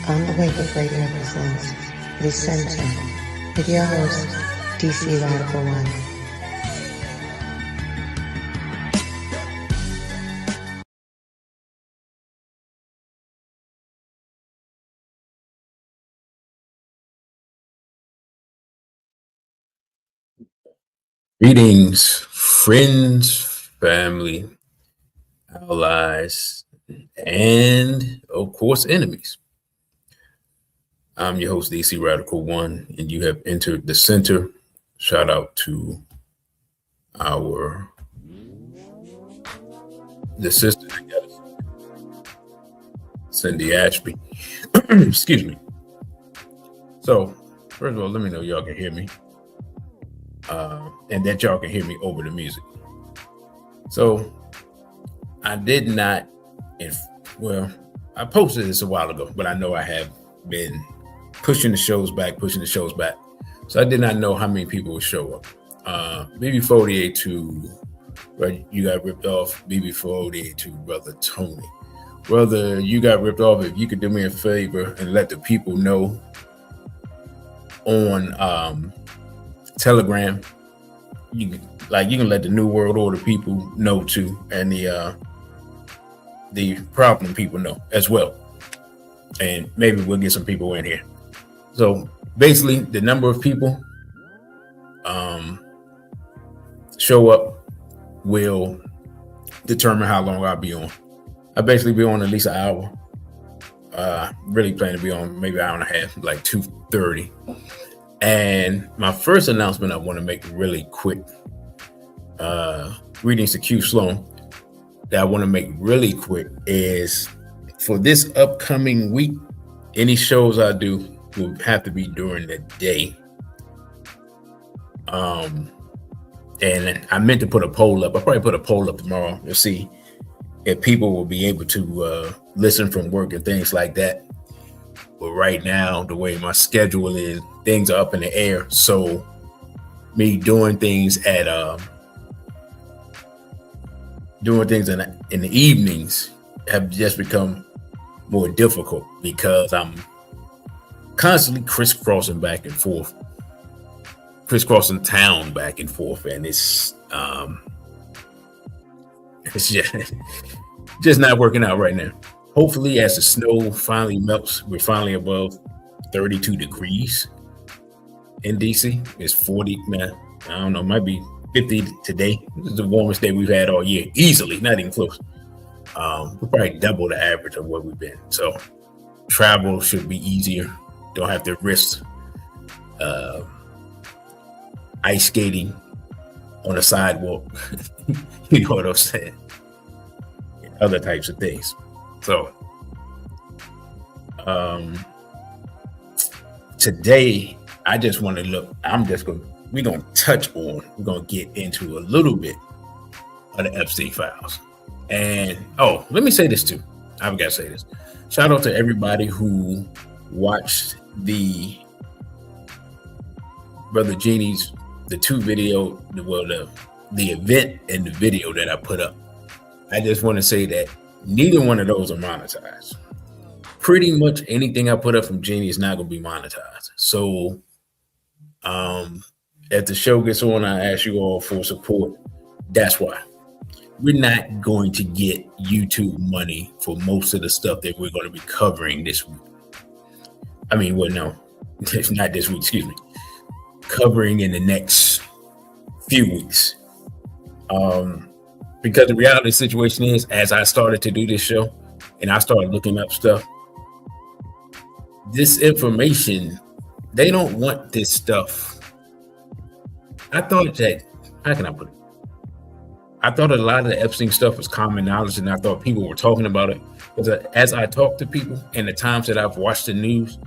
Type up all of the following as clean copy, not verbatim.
On the Wake of Radio presents The Center with your host, DC Radical One. Greetings, friends, family, allies, and of course, enemies. I'm your host, DC Radical One, and you have entered the center. Shout out to the sister that got us, Cindy Ashby. Excuse me. So, first of all, let me know y'all can hear me. And that y'all can hear me over the music. So I did not, I posted this a while ago, but I know I have been pushing the shows back. So I did not know how many people would show up. BB48 right, you got ripped off. BB48 to Brother Tony. Brother, you got ripped off. If you could do me a favor and let the people know on Telegram, you can let the New World Order people know too, and the problem people know as well, and maybe we'll get some people in here. So basically, the number of people show up will determine how long I'll be on. I basically be on at least an hour. Really plan to be on maybe an hour and a half, like 2:30. And my first announcement I want to make really quick, greetings to Q Sloan, that I want to make really quick is for this upcoming week, any shows I do will have to be during the day. And I meant to put a poll up. I'll probably put a poll up tomorrow to see if people will be able to listen from work and things like that. But right now, the way my schedule is, things are up in the air. So me doing things in the evenings have just become more difficult because I'm constantly crisscrossing town back and forth, and it's just not working out right now. Hopefully, as the snow finally melts, we're finally above 32 degrees in DC. It's 40, man. I don't know, might be 50 today. This is the warmest day we've had all year, easily, not even close. We're probably double the average of what we've been. So travel should be easier. Don't have to risk ice skating on a sidewalk. You know what I'm saying? And other types of things. So today I just want to we're going to get into a little bit of the Epstein Files. And let me say this too. I've got to say this. Shout out to everybody who watched the Brother Genie's, the two video, the event and the video that I put up. I just want to say that neither one of those are monetized. Pretty much anything I put up from Genie is not going to be monetized. So as the show gets on, I ask you all for support. That's why. We're not going to get YouTube money for most of the stuff that we're going to be covering this week. I mean, no, it's not this week, excuse me. Covering in the next few weeks. Because the reality situation is, as I started to do this show and I started looking up stuff, this information, they don't want this stuff. I thought that, how can I put it? I thought a lot of the Epstein stuff was common knowledge, and I thought people were talking about it. Because as I talk to people and the times that I've watched the news,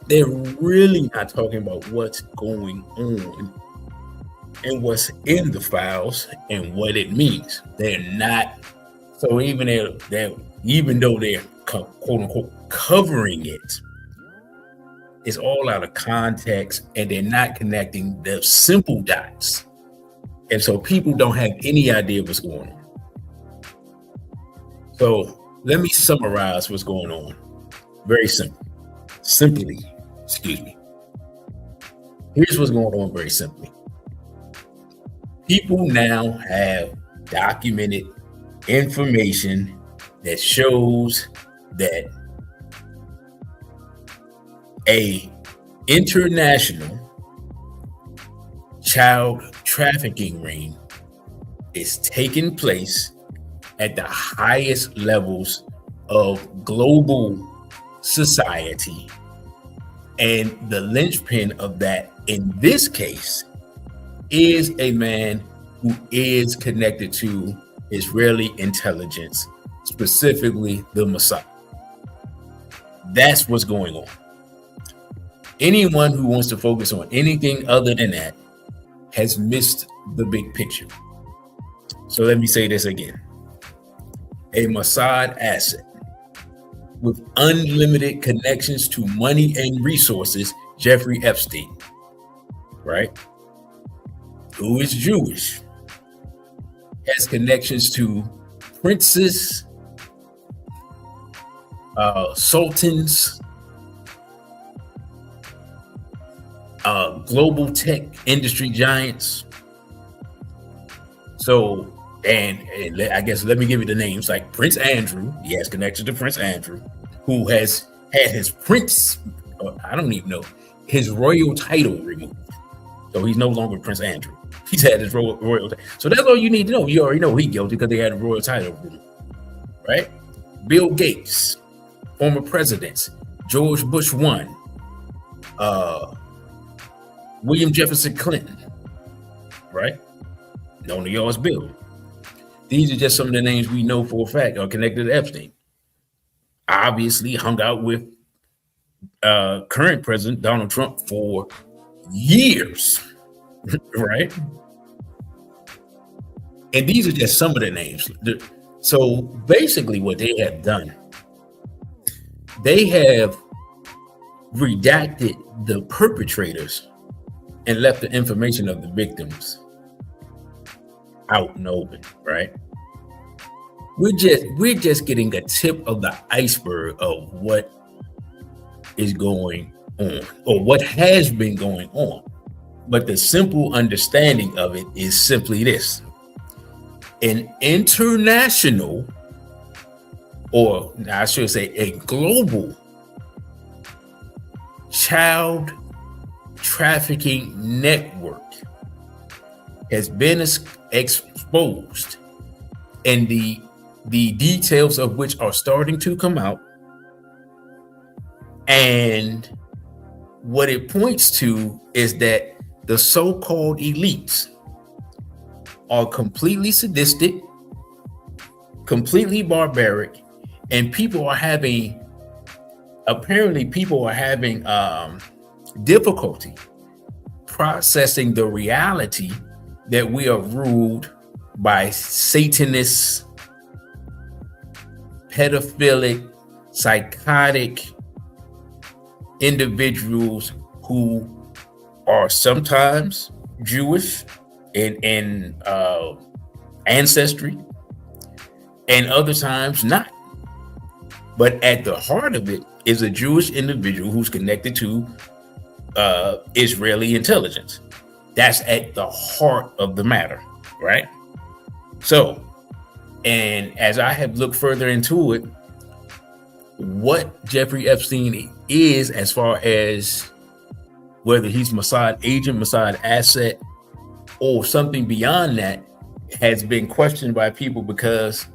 they're really not talking about what's going on and what's in the files and what it means. They're not. So even though they're quote unquote covering it, it's all out of context, and they're not connecting the simple dots. And so people don't have any idea what's going on. So let me summarize what's going on. Very simple. Simply, excuse me. Here's what's going on very simply. People now have documented information that shows that a international child trafficking ring is taking place at the highest levels of global society. And the linchpin of that, in this case, is a man who is connected to Israeli intelligence, specifically the Mossad. That's what's going on. Anyone who wants to focus on anything other than that has missed the big picture. So let me say this again. A Mossad asset with unlimited connections to money and resources, Jeffrey Epstein, right? Who is Jewish, has connections to princes, sultans, global tech industry giants. So, and I guess let me give you the names, like Prince Andrew. He has connections to Prince Andrew, who has had his prince, I don't even know, his royal title removed. So he's no longer Prince Andrew. He's had his royal title. So that's all you need to know. You already know he's guilty because they had a royal title removed, right? Bill Gates, former presidents, George Bush 1, William Jefferson Clinton, right? Known to y'all as Bill. These are just some of the names we know for a fact are connected to Epstein. Obviously hung out with current president Donald Trump for years, right? And these are just some of the names. So basically what they have done, they have redacted the perpetrators and left the information of the victims out in the open, right? We're just getting a tip of the iceberg of what is going on, or what has been going on. But the simple understanding of it is simply this: an international, or I should say a global, child trafficking network has been exposed, and the details of which are starting to come out. And what it points to is that the so-called elites are completely sadistic, completely barbaric, and apparently people are having difficulty processing the reality that we are ruled by Satanists, pedophilic, psychotic individuals who are sometimes Jewish in ancestry, and other times not. But at the heart of it is a Jewish individual who's connected to Israeli intelligence. That's at the heart of the matter, right? So, and as I have looked further into it, what Jeffrey Epstein is, as far as whether he's Mossad agent, Mossad asset, or something beyond that, has been questioned by people because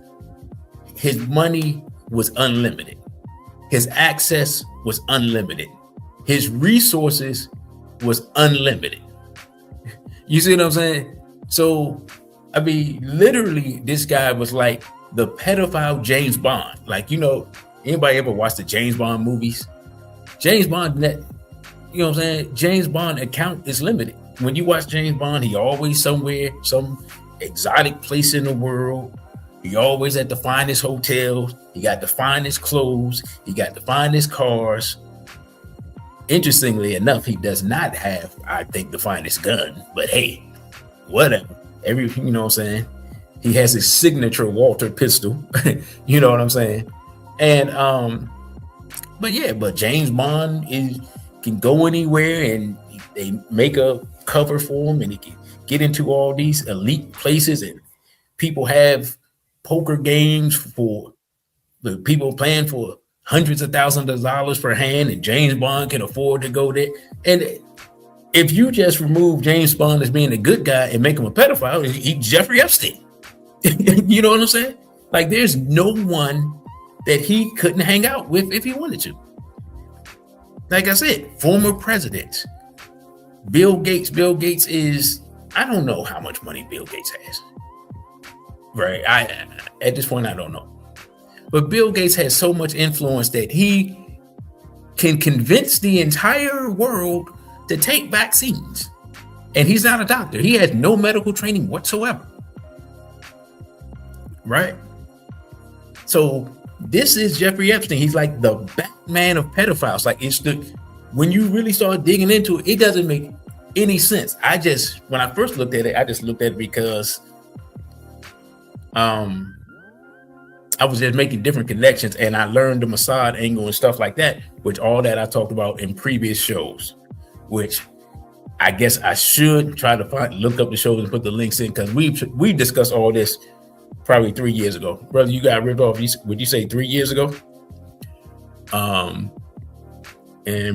his money was unlimited. His access was unlimited. His resources was unlimited. You see what I'm saying? So, I mean, literally, this guy was like the pedophile James Bond. Like, you know, anybody ever watched the James Bond movies? James Bond, you know what I'm saying? James Bond account is limited. When you watch James Bond, he always somewhere, some exotic place in the world. He always at the finest hotels. He got the finest clothes. He got the finest cars. Interestingly enough, he does not have, I think, the finest gun. But hey, whatever. You know what I'm saying? He has his signature Walter pistol. You know what I'm saying? And But James Bond can go anywhere, and they make a cover for him, and he can get into all these elite places, and people have poker games for the people playing for hundreds of thousands of dollars per hand, and James Bond can afford to go there. And if you just remove James Bond as being a good guy and make him a pedophile, he's Jeffrey Epstein. You know what I'm saying? Like, there's no one that he couldn't hang out with if he wanted to. Like I said, former presidents. Bill Gates. Bill Gates is, I don't know how much money Bill Gates has. Right? At this point, I don't know. But Bill Gates has so much influence that he can convince the entire world to take vaccines. And he's not a doctor. He has no medical training whatsoever. Right? So this is Jeffrey Epstein. He's like the Batman of pedophiles. Like, when you really start digging into it, it doesn't make any sense. When I first looked at it, I just looked at it because I was just making different connections, and I learned the Mossad angle and stuff like that, which all that I talked about in previous shows, which I guess I should try to look up the shows and put the links in, because we discussed all this probably 3 years ago. Brother, you got ripped off, would you say 3 years ago? And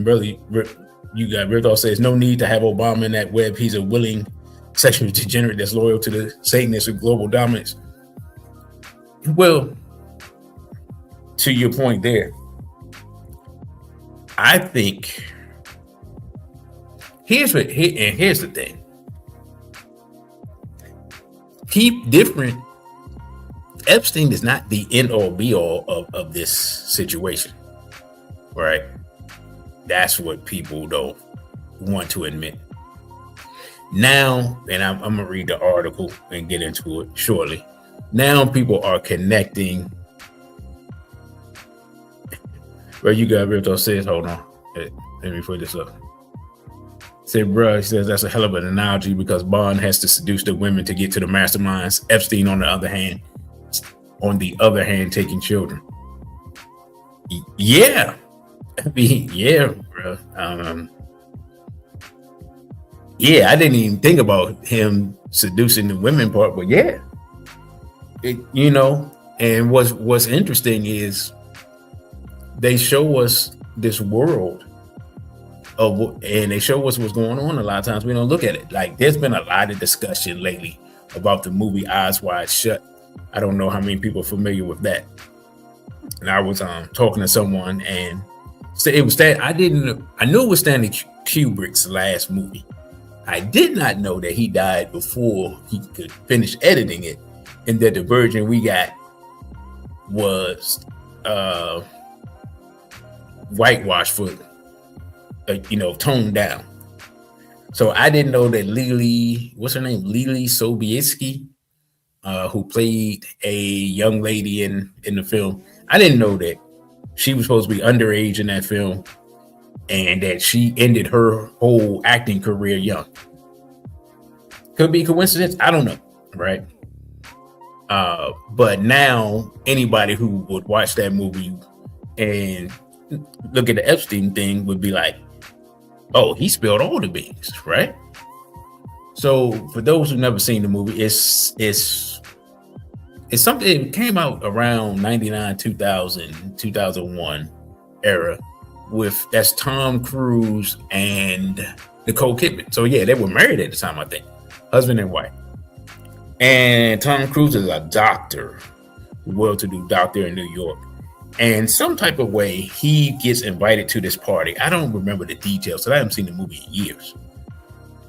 brother, you got ripped off, says no need to have Obama in that web. He's a willing sexual degenerate that's loyal to the Satanists of global dominance. Well, to your point there, I think here's the thing. Keep different. Epstein is not the end all be all of this situation, right? That's what people don't want to admit. Now, and I'm gonna read the article and get into it shortly. Now people are connecting. Well, you got ripped off, says, hold on. Let me put this up. Said, bruh, he says that's a hell of an analogy, because Bond has to seduce the women to get to the masterminds. Epstein, on the other hand, taking children. Yeah. I mean, yeah, bro. Yeah, I didn't even think about him seducing the women part, but yeah. And what's interesting is they show us this world and they show us what's going on. A lot of times we don't look at it. Like, there's been a lot of discussion lately about the movie Eyes Wide Shut. I don't know how many people are familiar with that. And I was talking to someone, and it was that I knew it was Stanley Kubrick's last movie. I did not know that he died before he could finish editing it, and that the version we got was whitewashed for toned down. So I didn't know that what's her name? Lily Sobieski, who played a young lady in the film. I didn't know that she was supposed to be underage in that film, and that she ended her whole acting career young. Could be coincidence. I don't know. Right. But now anybody who would watch that movie and look at the Epstein thing would be like, oh, he spilled all the beans, right? So for those who've never seen the movie, it's something. It came out around 99, 2000, 2001 era. That's Tom Cruise and Nicole Kidman. So yeah, they were married at the time, I think, husband and wife. And Tom Cruise is a doctor, well-to-do doctor in New York. And some type of way, he gets invited to this party. I don't remember the details, so I haven't seen the movie in years.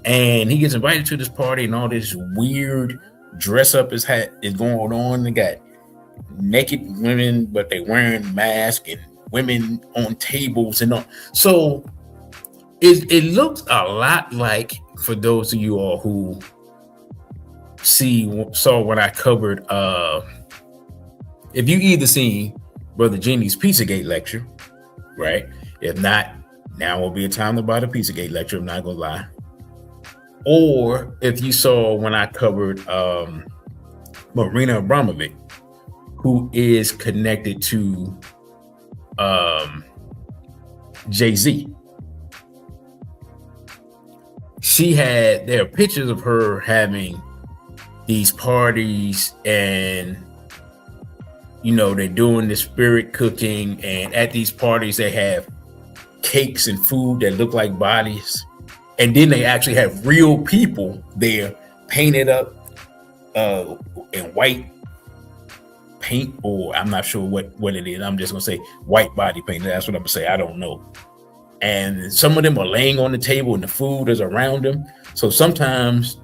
And he gets invited to this party, and all this weird dress up is going on. They got naked women, but they wearing masks, and women on tables and all. So it looks a lot like, for those of you all who saw when I covered, if you either seen Brother Genie's Pizzagate lecture, right? If not, now will be a time to buy the Pizzagate lecture, I'm not gonna lie. Or if you saw when I covered Marina Abramovic, who is connected to Jay-Z. There are pictures of her having these parties, and they're doing the spirit cooking, and at these parties they have cakes and food that look like bodies, and then they actually have real people there painted up in white paint, or I'm not sure what it is. I'm just gonna say white body paint. That's what I'm gonna say. I don't know. And some of them are laying on the table and the food is around them. So sometimes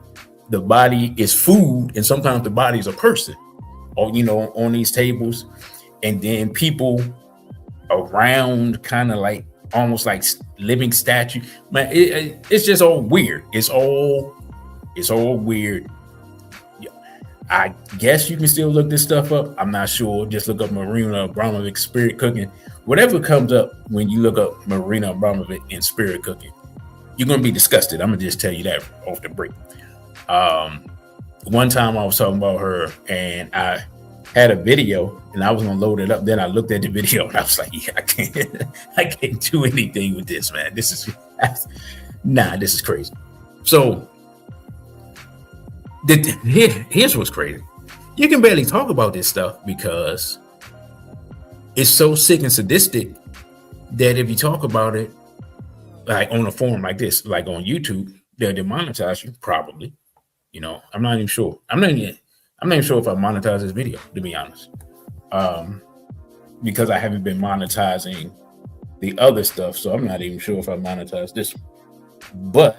the body is food and sometimes the body is a person, or on these tables. And then people around, kind of like almost like living statue. Man, it's just all weird. It's all weird. I guess you can still look this stuff up. I'm not sure. Just look up Marina Abramovic spirit cooking. Whatever comes up when you look up Marina Abramovic and spirit cooking, you're going to be disgusted. I'm going to just tell you that off the break. One time I was talking about her and I had a video and I was going to load it up. Then I looked at the video and I was like, yeah, I can't do anything with this, man. This is crazy. So here's what's crazy. You can barely talk about this stuff because it's so sick and sadistic that if you talk about it, like on a forum like this, like on YouTube, they'll demonetize you probably. I'm not even sure. I'm not even sure if I monetize this video, to be honest, because I haven't been monetizing the other stuff. So I'm not even sure if I monetize this one. But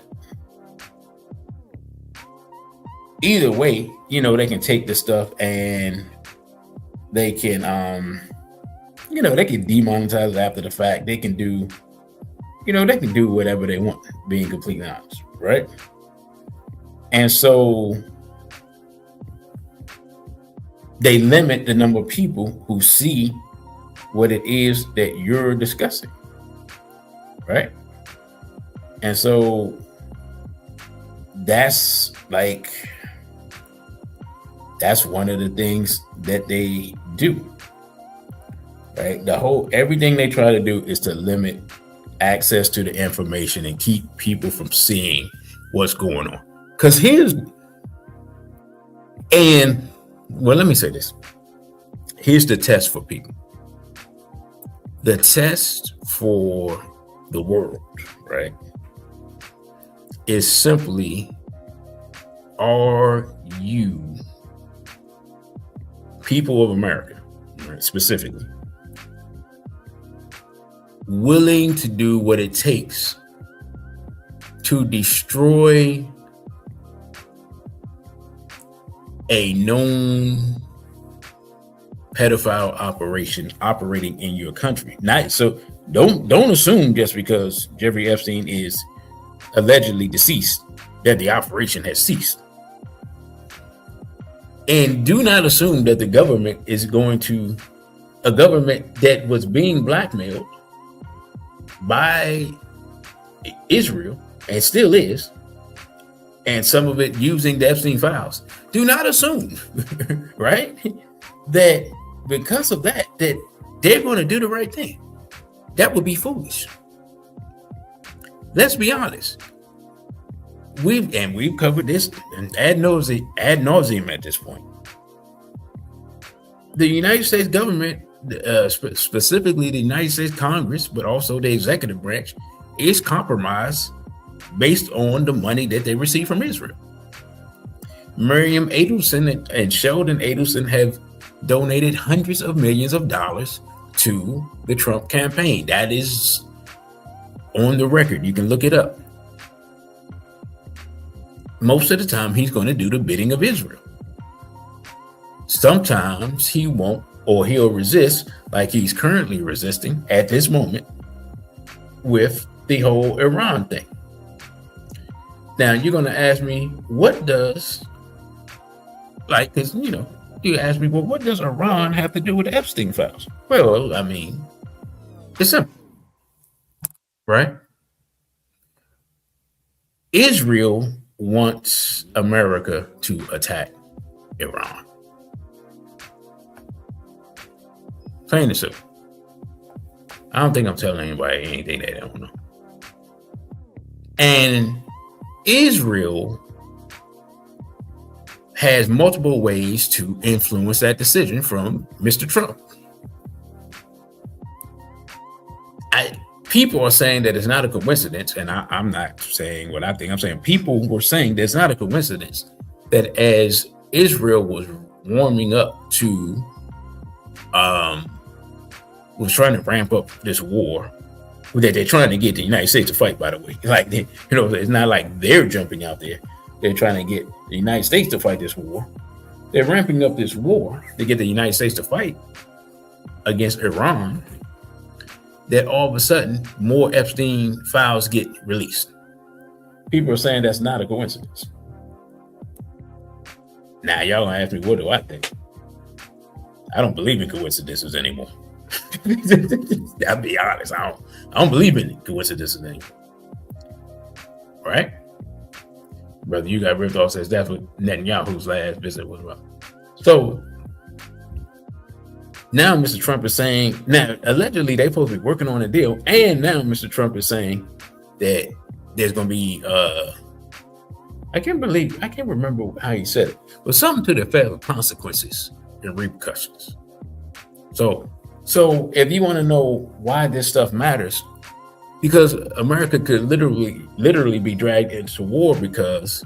either way, they can take the stuff and they can, they can demonetize it after the fact. They can do, they can do whatever they want, being completely honest, right? And so they limit the number of people who see what it is that you're discussing, right? And so that's one of the things that they do, right? Everything they try to do is to limit access to the information and keep people from seeing what's going on. Because let me say this. Here's the test for people. The test for the world, right, is simply, are you, people of America, right, specifically, willing to do what it takes to destroy a known pedophile operation operating in your country? So don't assume just because Jeffrey Epstein is allegedly deceased that the operation has ceased. And do not assume that the government is a government that was being blackmailed by Israel and still is, and some of it using the Epstein Files. Do not assume, right, that because of that they're going to do the right thing. That would be foolish. Let's be honest. We've covered this ad nauseum at this point. The United States government, specifically the United States Congress, but also the executive branch, is compromised based on the money that they receive from Israel. Miriam Adelson and Sheldon Adelson have donated hundreds of millions of dollars to the Trump campaign. That is on the record. You can look it up. Most of the time, he's going to do the bidding of Israel. Sometimes he won't, or he'll resist, like he's currently resisting at this moment with the whole Iran thing. Now, you're going to ask me, what does, because, you ask me, well, what does Iran have to do with the Epstein Files? Well, I mean, it's simple, right? Israel wants America to attack Iran. Plain and simple. I don't think I'm telling anybody anything they don't know. And Israel has multiple ways to influence that decision from Mr. Trump. People are saying that it's not a coincidence, and I'm not saying what I think. I'm saying people were saying that it's not a coincidence that as Israel was warming up to, was trying to ramp up this war that they're trying to get the United States to fight, by the way. Like, it's not like they're jumping out there. They're trying to get the United States to fight this war. They're ramping up this war to get the United States to fight against Iran. That all of a sudden, more Epstein files get released. People are saying that's not a coincidence. Now, y'all gonna ask me, what do I think? I don't believe in coincidences anymore. I'll be honest. I don't believe in coincidences anymore. Right? Brother, you got ripped off says that's what Netanyahu's last visit was about. So now Mr. Trump is saying, now allegedly they're supposed to be working on a deal, and now Mr. Trump is saying that there's gonna be I can't remember how he said it, but something to the effect of consequences and repercussions. So if you want to know why this stuff matters, because America could literally be dragged into war because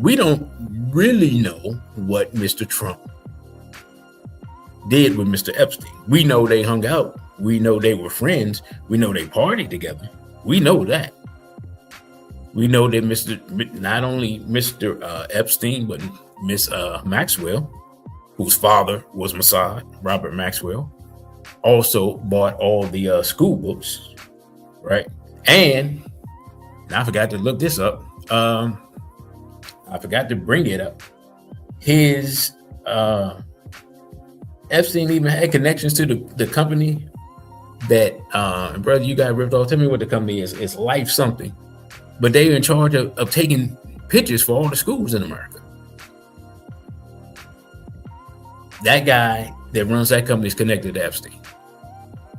we don't really know what Mr. Trump did with Mr. Epstein. We know they hung out. We know they were friends. We know they partied together. We know that. We know that not only Mr. Epstein, but Miss Maxwell, whose father was Mossad, Robert Maxwell, also bought all the school books, right? And I forgot to look this up. I forgot to bring it up. His Epstein even had connections to the company that, brother, you got ripped off. Tell me what the company is. It's Life something. But they're in charge of taking pictures for all the schools in America. That guy that runs that company is connected to Epstein.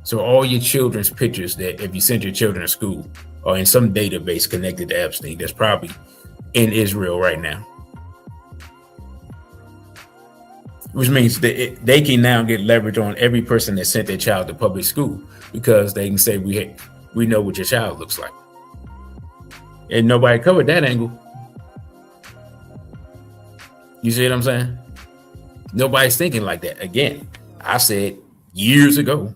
So all your children's pictures that if you send your children to school are in some database connected to Epstein that's probably in Israel right now. Which means that they can now get leverage on every person that sent their child to public school because they can say, we know what your child looks like. And nobody covered that angle. You see what I'm saying? Nobody's thinking like that. Again, I said years ago,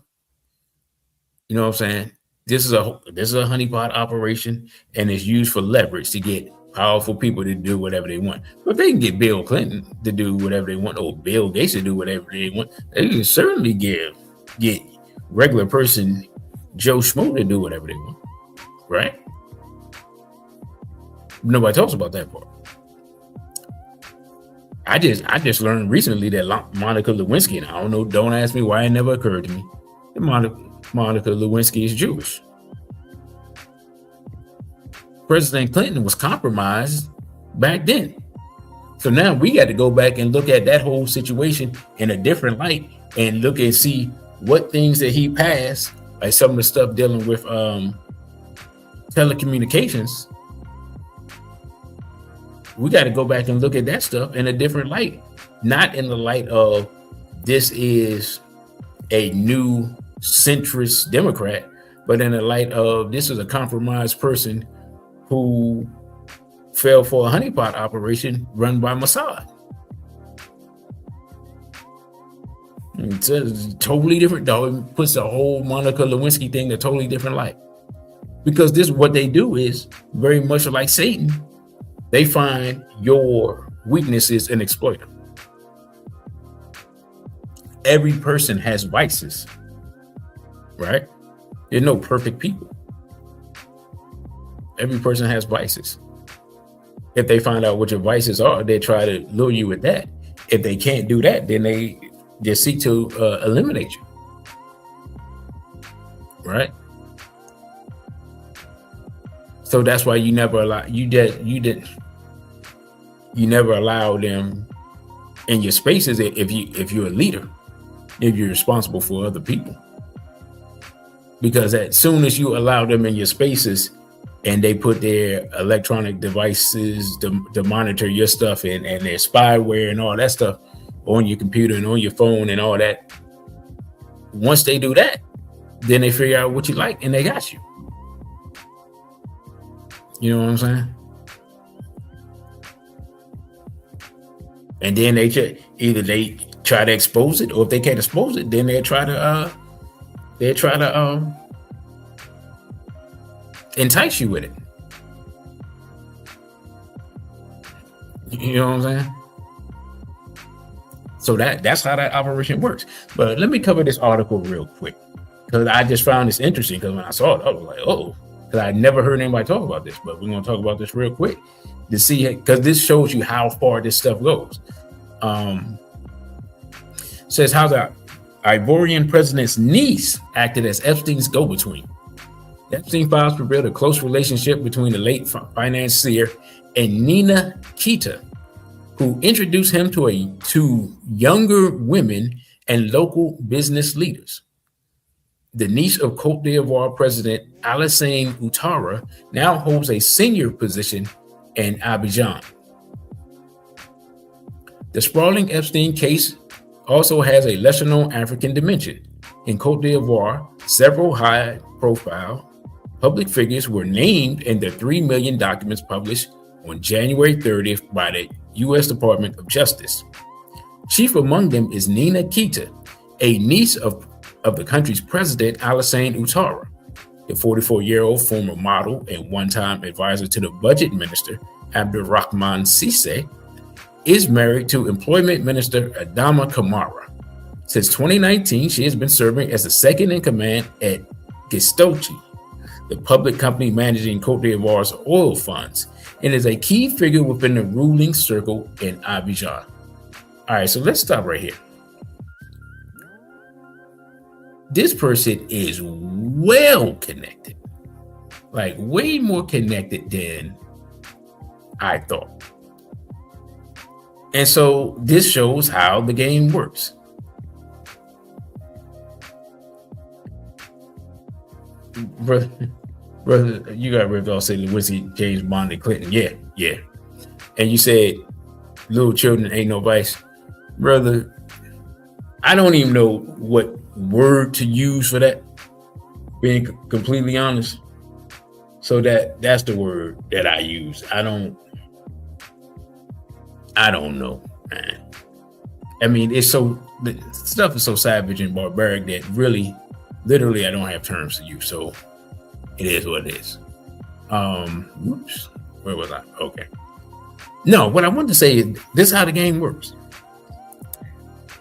you know what I'm saying? This is a honeypot operation, and it's used for leverage to get powerful people to do whatever they want. But they can get Bill Clinton to do whatever they want, or Bill Gates to do whatever they want. They can certainly get regular person Joe Schmo to do whatever they want, right? Nobody talks about that part. I just learned recently that Monica Lewinsky, and I don't know, don't ask me why it never occurred to me, that Monica Lewinsky is Jewish. President Clinton was compromised back then. So now we got to go back and look at that whole situation in a different light and look and see what things that he passed, like some of the stuff dealing with telecommunications. We got to go back and look at that stuff in a different light, not in the light of this is a new centrist Democrat, but in the light of this is a compromised person who fell for a honeypot operation run by Mossad. It's a totally different dog. It puts the whole Monica Lewinsky thing in a totally different light. Because this, what they do is very much like Satan. They find your weaknesses and exploit them. Every person has vices, right? There's no perfect people. Every person has vices. If they find out what your vices are, they try to lure you with that. If they can't do that, then they just seek to eliminate you, right? So that's why you never allow you never allow them in your spaces if you're a leader, if you're responsible for other people. because as soon as you allow them in your spaces and they put their electronic devices to monitor your stuff and their spyware and all that stuff on your computer and on your phone and all that, once they do that, then they figure out what you like and they got you. You know what I'm saying? And then they either they try to expose it, or if they can't expose it, then they'll try to entice you with it. You know what I'm saying? So that's how that operation works. But let me cover this article real quick, because I just found this interesting, because when I saw it, I was like, oh, because I never heard anybody talk about this. But we're going to talk about this real quick to see, because this shows you how far this stuff goes. Says how the Ivorian president's niece acted as Epstein's go-between. Epstein Files revealed a close relationship between the late financier and Nina Keita, who introduced him to younger women and local business leaders. The niece of Cote d'Ivoire President Alassane Ouattara now holds a senior position in Abidjan. The sprawling Epstein case also has a lesser-known African dimension. In Cote d'Ivoire, several high-profile public figures were named in the 3 million documents published on January 30th by the U.S. Department of Justice. Chief among them is Nina Keita, a niece of the country's president, Alassane Ouattara. The 44-year-old former model and one-time advisor to the budget minister, Abdurrahman Cisse, is married to employment minister Adama Kamara. Since 2019, she has been serving as the second in command at Gistochi, the public company managing Cote d'Ivoire's oil funds, and is a key figure within the ruling circle in Abidjan. All right, so let's stop right here. This person is well connected, like way more connected than I thought. And so this shows how the game works. Brother, you got ripped off saying Lewinsky, James Bond, and Clinton. Yeah. And you said little children ain't no vice. Brother, I don't even know what word to use for that, being completely honest. So that's the word that I use. I don't know, man. I mean, the stuff is so savage and barbaric that literally, I don't have terms to use. So it is what it is. Whoops. Where was I? Okay. No, what I wanted to say is this is how the game works.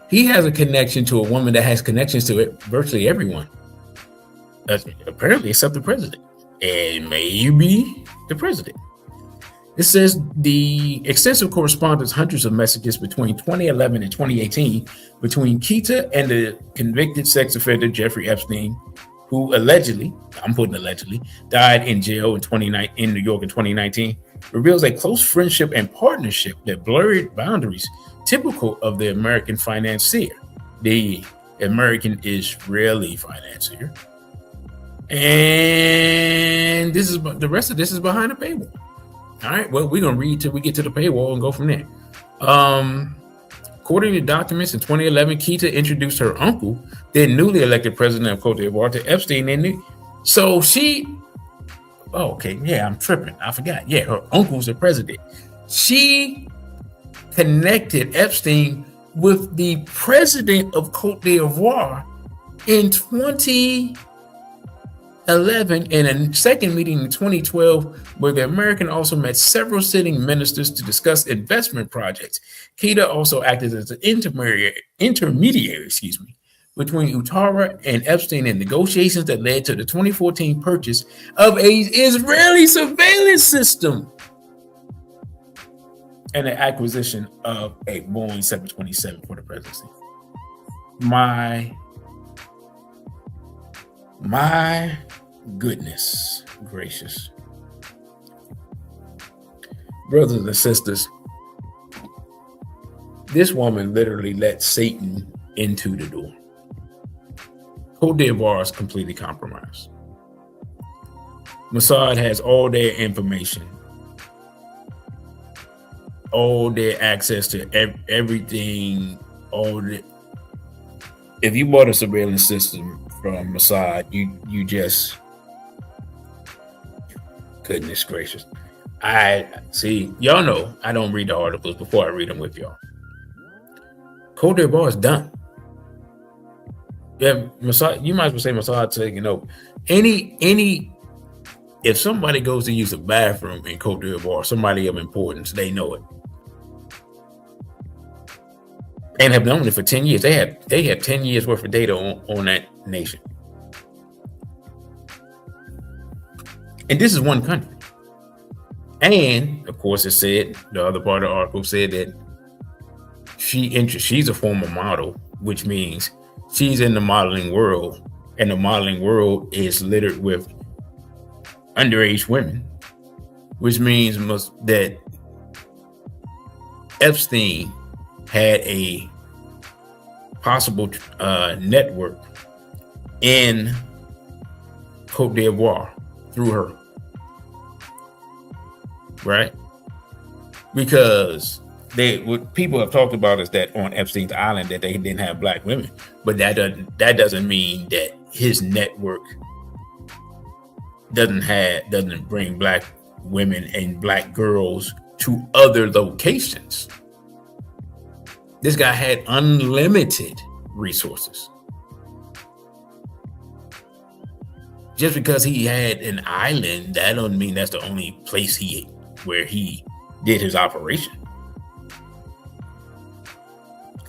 He has a connection to a woman that has connections to virtually everyone. Apparently, except the president. And maybe the president. It says the extensive correspondence, hundreds of messages between 2011 and 2018 between Keita and the convicted sex offender Jeffrey Epstein, who allegedly, I'm putting allegedly, died in jail in New York in 2019, reveals a close friendship and partnership that blurred boundaries typical of the American financier, the American Israeli financier. And the rest of this is behind the paywall. All right, well, we're going to read till we get to the paywall and go from there. According to documents, in 2011, Keita introduced her uncle, then newly elected president of Cote d'Ivoire, to Epstein. So she, I'm tripping. I forgot. Yeah, her uncle's the president. She connected Epstein with the president of Cote d'Ivoire in 2011 and a second meeting in 2012, where the American also met several sitting ministers to discuss investment projects. Keita also acted as an intermediary, between Ouattara and Epstein in negotiations that led to the 2014 purchase of an Israeli surveillance system and the acquisition of a Boeing 727 for the presidency. My goodness gracious. Brothers and sisters, this woman literally let Satan into the door. Cote d'Ivoire is completely compromised. Mossad has all their information, all their access to everything. If you bought a surveillance system from Mossad, you just, goodness gracious. I see, y'all know I don't read the articles before I read them with y'all. Cote d'Ivoire is done. Yeah, Mossad, you might as well say Mossad taking over. If somebody goes to use a bathroom in Cote d'Ivoire, somebody of importance, they know it. And have known it for 10 years. They have 10 years worth of data on that nation. And this is one country. And of course, it said, the other part of the article said that she's a former model, which means she's in the modeling world, and the modeling world is littered with underage women, which means that Epstein had a possible network in Cote d'Ivoire through her, right? Because what people have talked about is that on Epstein's island that they didn't have black women, but that doesn't mean that his network doesn't bring black women and black girls to other locations. This guy had unlimited resources. Just because he had an island, that don't mean that's the only place where he did his operation.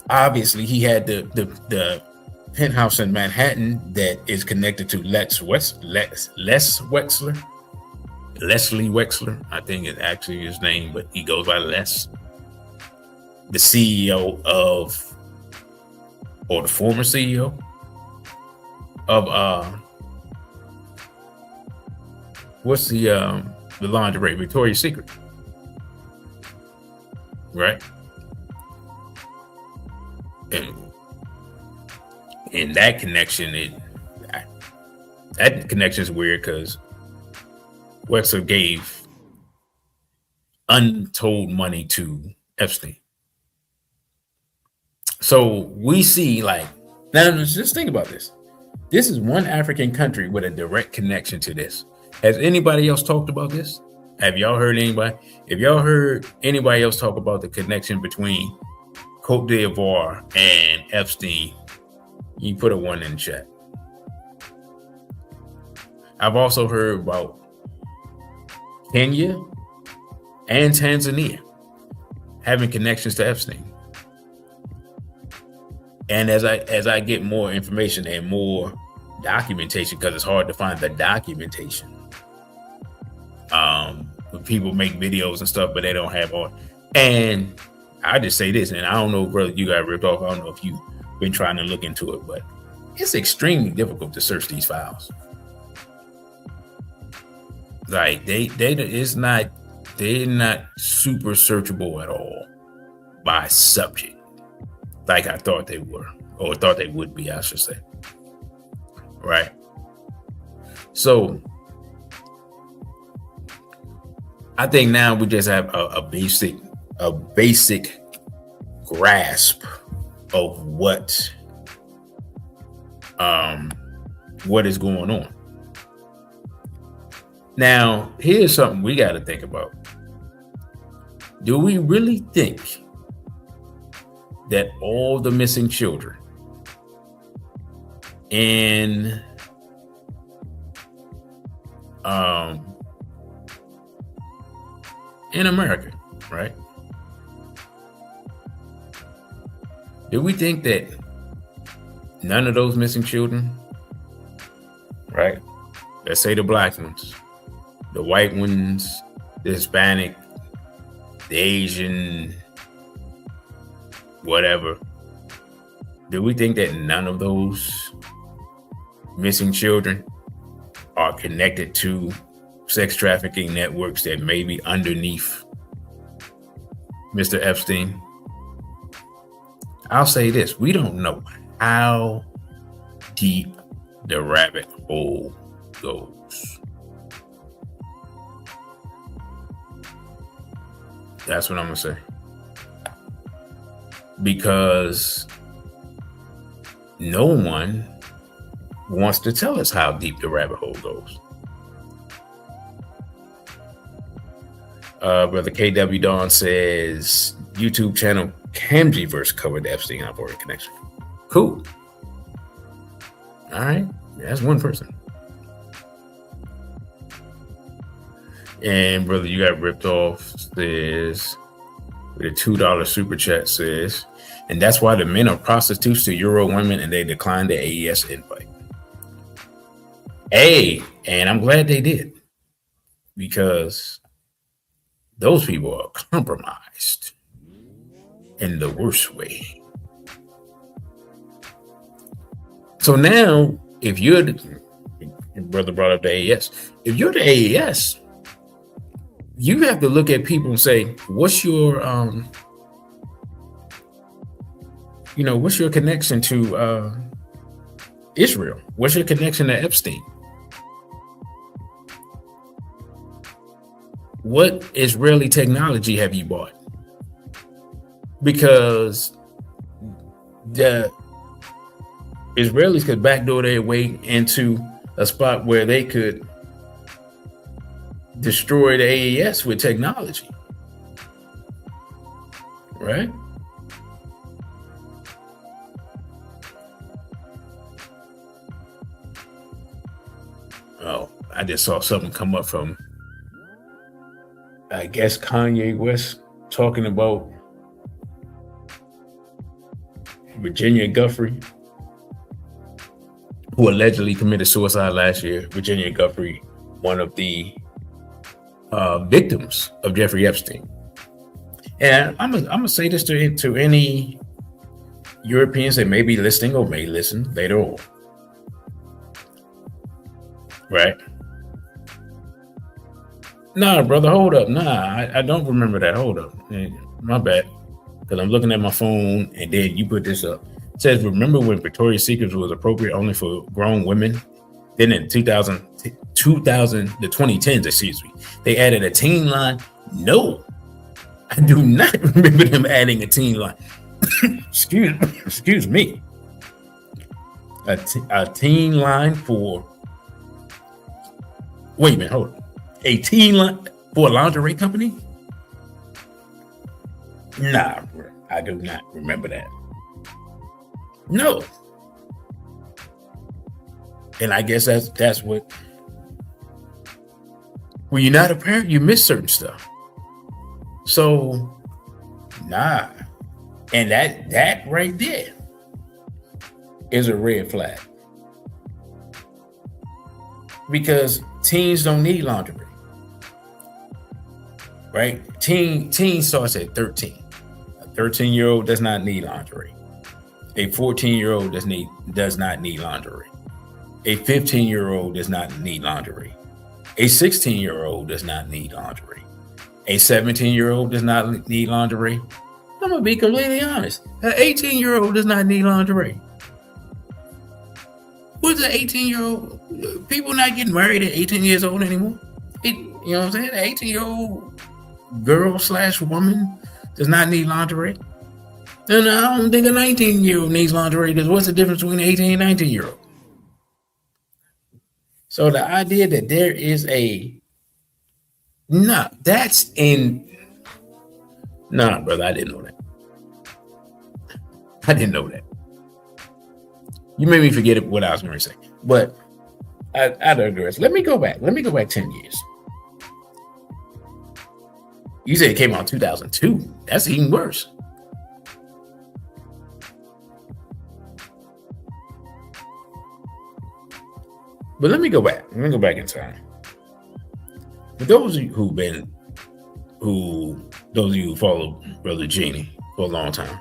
Obviously, he had the penthouse in Manhattan that is connected to Leslie Wexler. I think it's actually his name, but he goes by Les. The CEO or the former CEO of what's the lingerie, Victoria's Secret, right? And that connection, that connection is weird because Wexler gave untold money to Epstein. So we see, like, now just think about this. This is one African country with a direct connection to this. Has anybody else talked about this? Have y'all heard anybody? If y'all heard anybody else talk about the connection between Cote d'Ivoire and Epstein, you put a 1 in the chat. I've also heard about Kenya and Tanzania having connections to Epstein. And as I get more information and more documentation, because it's hard to find the documentation. People make videos and stuff, but they don't have all. And I just say this, and I don't know, brother, you got ripped off. I don't know if you've been trying to look into it, but it's extremely difficult to search these files. Like they're not super searchable at all by subject, like I thought they were, or thought they would be, I should say. Right. So I think now we just have a basic grasp of what is going on. Now, here's something we got to think about. Do we really think that all the missing children in America, right? Do we think that none of those missing children, right? Let's say the black ones, the white ones, the Hispanic, the Asian, whatever. Do we think that none of those missing children are connected to sex trafficking networks that may be underneath Mr. Epstein? I'll say this: we don't know how deep the rabbit hole goes. That's what I'm gonna say. Because no one wants to tell us how deep the rabbit hole goes. Brother KW Dawn says YouTube channel Camjiverse covered the Epstein Files connection. Cool. All right, that's one person. And brother, you got ripped off says with a $2 super chat says, and that's why the men are prostitutes to Euro women and they declined the AES invite. Hey, and I'm glad they did, because those people are compromised in the worst way. So now, if you're your brother brought up the AES, if you're the AES, you have to look at people and say, what's your what's your connection to Israel? What's your connection to Epstein? What Israeli technology have you bought? Because the Israelis could backdoor their way into a spot where they could destroy the AES with technology, right? Oh, I just saw something come up from, I guess, Kanye West talking about Virginia Guthrie, who allegedly committed suicide last year. Virginia Guthrie, one of the victims of Jeffrey Epstein. And I'm gonna say this to any Europeans that may be listening or may listen later on, right? Nah, brother, hold up. Nah, I don't remember that. Hold up. My bad. Because I'm looking at my phone and then you put this up. It says, remember when Victoria's Secret was appropriate only for grown women? Then in the 2010s, excuse me, they added a teen line. No, I do not remember them adding a teen line. excuse me. A teen line for, wait a minute, hold on. A teen line for a lingerie company? Nah, bro, I do not remember that. No. And I guess that's what, when you're not a parent, you miss certain stuff. So, nah. And that right there is a red flag. Because teens don't need lingerie. Right? Teen starts at 13. A 13-year-old does not need lingerie. A 14-year-old does not need lingerie. A 15-year-old does not need lingerie. A 16-year-old does not need lingerie. A 17-year-old does not need lingerie. I'm gonna be completely honest. An 18-year-old does not need lingerie. What's an 18-year-old? People not getting married at 18 years old anymore. You know what I'm saying? An 18-year-old girl/woman does not need lingerie. And I don't think a 19-year-old needs lingerie, because what's the difference between an 18 and 19-year-old? So the idea that there is nah, brother, I didn't know that. I didn't know that. You made me forget what I was going to say, but I digress. Let me go back 10 years. You said it came out in 2002. That's even worse. But let me go back. Let me go back in time. For those of you who follow Brother Genie for a long time,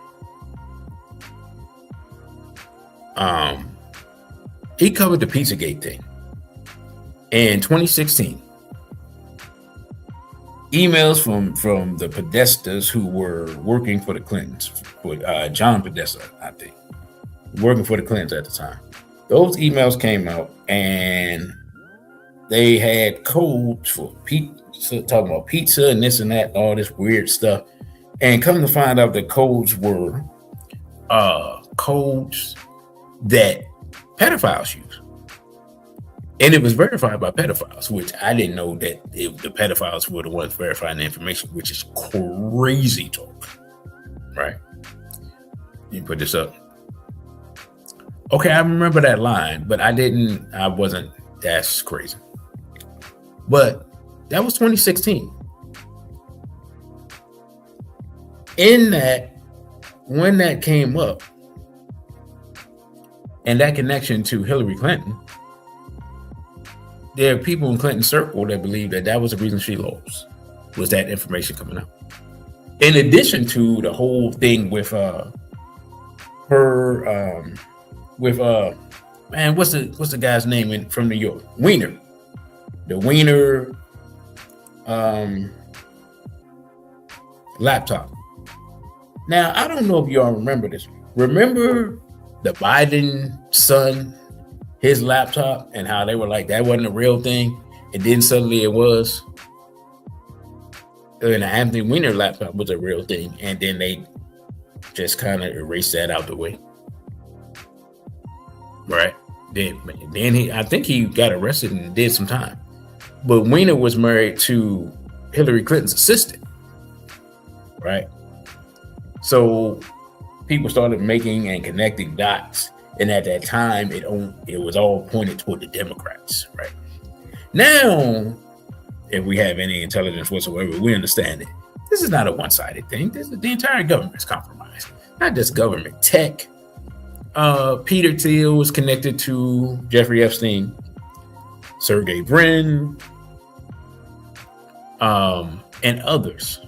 he covered the Pizzagate thing in 2016. Emails from the Podestas who were working for the Clintons, with John Podesta, I think, working for the Clintons at the time. Those emails came out, and they had codes for pizza, talking about pizza and this and that, and all this weird stuff. And come to find out, the codes were codes that pedophiles use. And it was verified by pedophiles, which I didn't know that the pedophiles were the ones verifying the information, which is crazy talk, right? You put this up. Okay, I remember that line, but I wasn't, that's crazy. But that was 2016. In that, when that came up, and that connection to Hillary Clinton, there are people in Clinton's circle that believe that that was the reason she lost, was that information coming out. In addition to the whole thing with man, what's the guy's name from New York? Weiner. The Weiner laptop. Now, I don't know if y'all remember this. Remember the Biden son, his laptop, and how they were like, that wasn't a real thing, and then suddenly it was. And the Anthony Weiner laptop was a real thing, and then they just kind of erased that out the way. Right? Then I think he got arrested and did some time. But Weiner was married to Hillary Clinton's assistant. Right? So people started making and connecting dots. And at that time, it was all pointed toward the Democrats. Right? Now, if we have any intelligence whatsoever, we understand it. This is not a one-sided thing. The entire government is compromised. Not just government, tech. Peter Thiel was connected to Jeffrey Epstein, Sergey Brin, and others.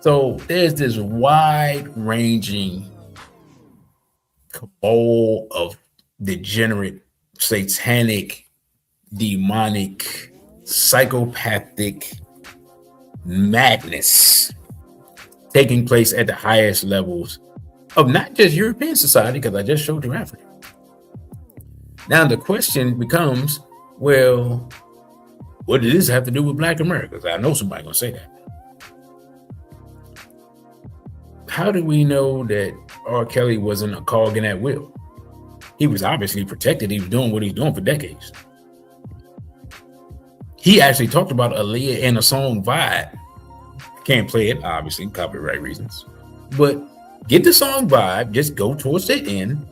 So there's this wide-ranging cabal of degenerate, satanic, demonic, psychopathic madness taking place at the highest levels of not just European society, because I just showed you Africa. Now the question becomes, well, what does this have to do with Black Americans? I know somebody's gonna say that. How do we know that R. Kelly wasn't a cog in that wheel? He was obviously protected. He was doing what he's doing for decades. He actually talked about Aaliyah in a song Vibe. I can't play it, obviously, copyright reasons. But get the song Vibe, just go towards the end,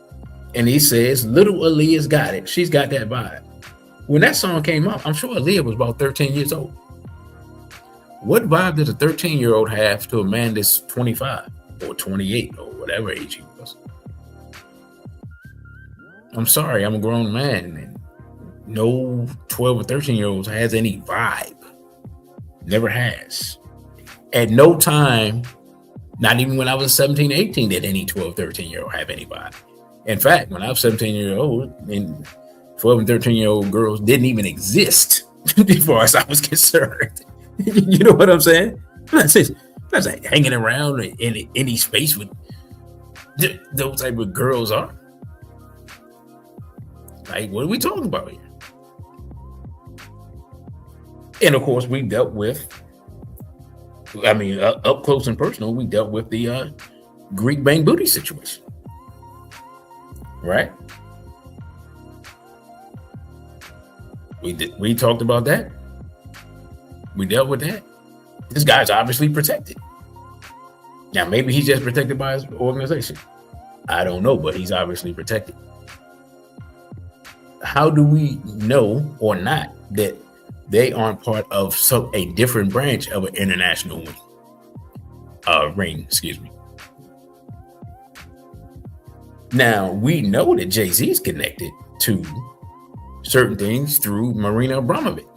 and he says, little Aaliyah's got it. She's got that vibe. When that song came out, I'm sure Aaliyah was about 13 years old. What vibe does a 13-year-old have to a man that's 25 or 28 or whatever age he was? I'm sorry, I'm a grown man, and no 12 or 13-year-olds has any vibe. Never has. At no time, not even when I was 17, 18, did any 12, 13-year-old have any vibe. In fact, when I was 17-year-old, and 12 and 13-year-old girls didn't even exist as far as I was concerned. You know what I'm saying? I'm not saying hanging around in any space with those type of girls are. Like, what are we talking about here? And of course, we dealt with, up close and personal, we dealt with the Greek bang booty situation. Right? We talked about that. We dealt with that. This guy's obviously protected. Now, maybe he's just protected by his organization. I don't know, but he's obviously protected. How do we know or not that they aren't part of a different branch of an international ring? Excuse me. Now, we know that Jay-Z is connected to certain things through Marina Abramovic.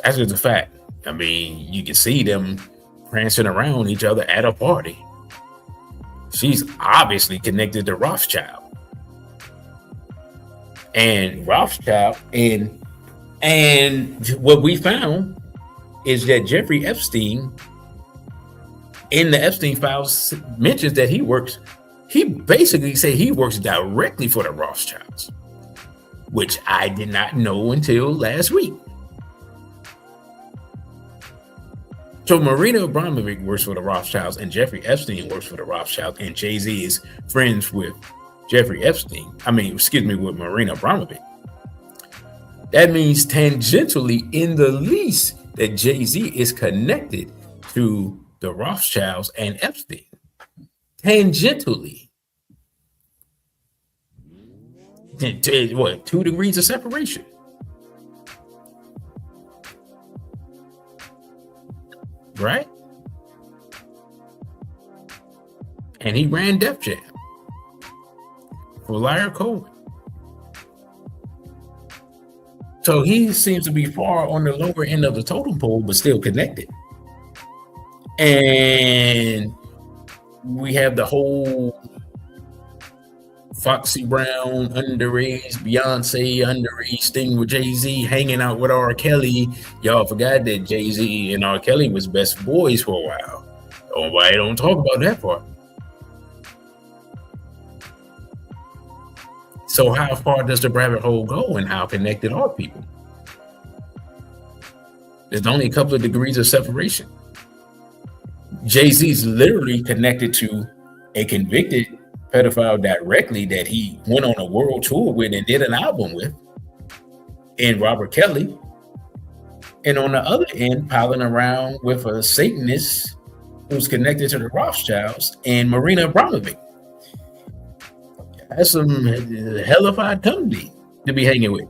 That's just a fact. I mean, you can see them prancing around each other at a party. She's obviously connected to Rothschild. And Rothschild, and what we found is that Jeffrey Epstein in the Epstein Files mentions that he basically said he works directly for the Rothschilds, which I did not know until last week. So Marina Abramovic works for the Rothschilds, and Jeffrey Epstein works for the Rothschilds, and Jay-Z is friends with Jeffrey Epstein. With Marina Abramovic. That means tangentially, in the least, that Jay-Z is connected to the Rothschilds and Epstein. Tangentially. What, 2 degrees of separation? Right? And he ran Def Jam for Larry Cohen. So he seems to be far on the lower end of the totem pole, but still connected. And we have the whole Foxy Brown underage, Beyonce underage thing with Jay-Z hanging out with R. Kelly. Y'all forgot that Jay-Z and R. Kelly was best boys for a while. Nobody don't talk about that part. So how far does the rabbit hole go, and how connected are people? There's only a couple of degrees of separation. Jay-Z's literally connected to a convicted pedophile directly that he went on a world tour with and did an album with, and Robert Kelly. And on the other end, piling around with a Satanist who's connected to the Rothschilds and Marina Abramovic. That's some hellified company to be hanging with.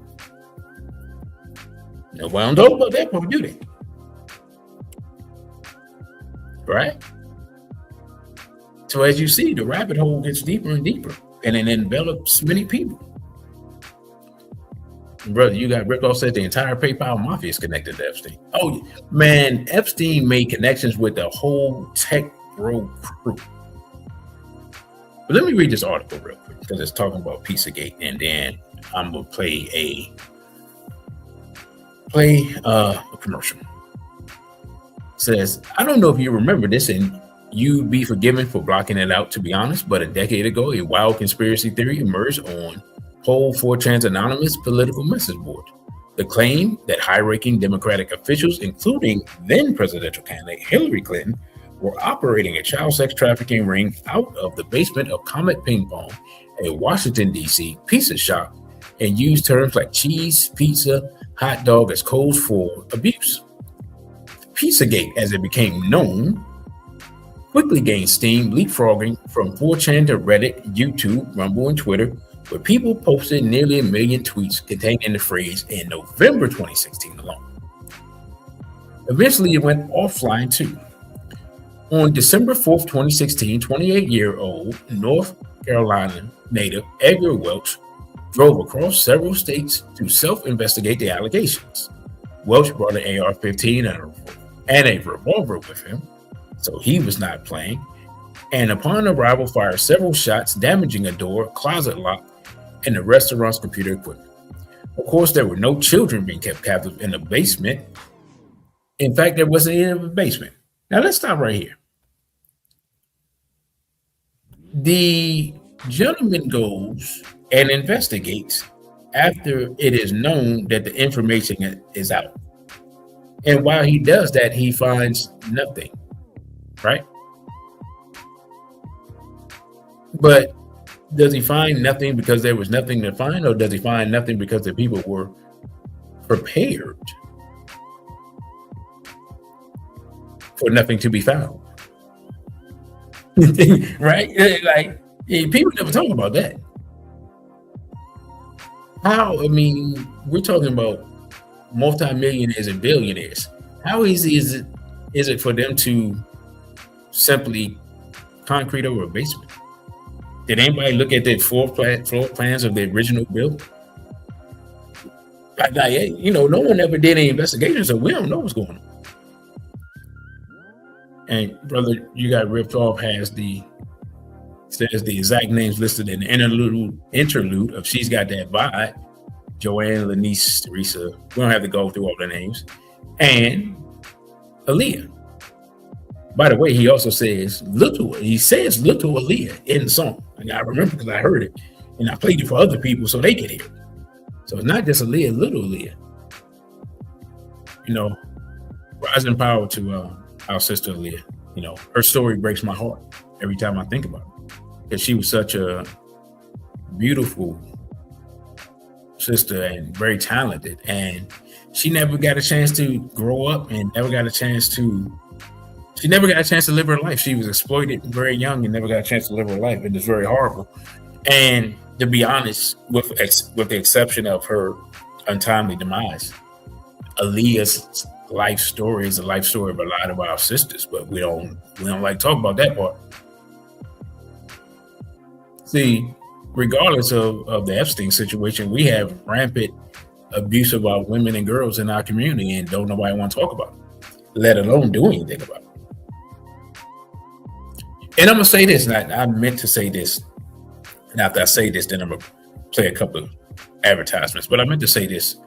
Nobody don't talk about that part, do they? Right? So as you see, the rabbit hole gets deeper and deeper, and it envelops many people. Brother, you got Rick said the entire PayPal mafia is connected to Epstein. Oh man, Epstein made connections with the whole tech bro crew. But let me read this article real quick because it's talking about Pizzagate, and then I'm gonna play a commercial. It says, I don't know if you remember this, and you'd be forgiven for blocking it out, to be honest, but a decade ago, a wild conspiracy theory emerged on whole 4chan's anonymous political message board. The claim that high-ranking Democratic officials, including then presidential candidate Hillary Clinton, were operating a child sex trafficking ring out of the basement of Comet Ping Pong, a Washington, D.C. pizza shop, and used terms like cheese, pizza, hot dog as codes for abuse. Pizzagate, as it became known, quickly gained steam, leapfrogging from 4chan to Reddit, YouTube, Rumble, and Twitter, where people posted nearly 1 million tweets containing the phrase in November 2016 alone. Eventually, it went offline too. On December 4th, 2016, 28-year-old North Carolina native Edgar Welch drove across several states to self-investigate the allegations. Welch brought an AR-15 and a revolver with him, so he was not playing, and upon arrival fired several shots, damaging a door, closet lock, and the restaurant's computer equipment. Of course, there were no children being kept captive in the basement. In fact, there wasn't even a basement. Now let's stop right here. The gentleman goes and investigates after it is known that the information is out. And while he does that, he finds nothing, right? But does he find nothing because there was nothing to find, or does he find nothing because the people were prepared for nothing to be found? Right? Like, people never talk about that. How? I mean, we're talking about multimillionaires and billionaires. How easy is it for them to simply concrete over a basement? Did anybody look at the floor plans of the original building? No one ever did any investigation, so we don't know what's going on. And brother, you got ripped off says the exact names listed in the interlude of She's Got That Vibe. Joanne, Lanice, Teresa. We don't have to go through all the names. And Aaliyah. By the way, he also says little. He says little Aaliyah in the song. And I remember because I heard it and I played it for other people so they could hear it. So it's not just Aaliyah, little Aaliyah. You know, rising power to our sister Aaliyah. You know, her story breaks my heart every time I think about it, because she was such a beautiful sister and very talented, and she never got a chance to grow up and she never got a chance to live her life. She was exploited very young and never got a chance to live her life, and it's very horrible. And to be honest, with the exception of her untimely demise, Aaliyah's life story is a life story of a lot of our sisters, but we don't like to talk about that part. See, regardless of the Epstein situation, we have rampant abuse of our women and girls in our community, and don't nobody want to talk about it, let alone do anything about it. And I'm gonna say this, and I meant to say this, and after I say this, then I'm gonna play a couple of advertisements, but I meant to say this.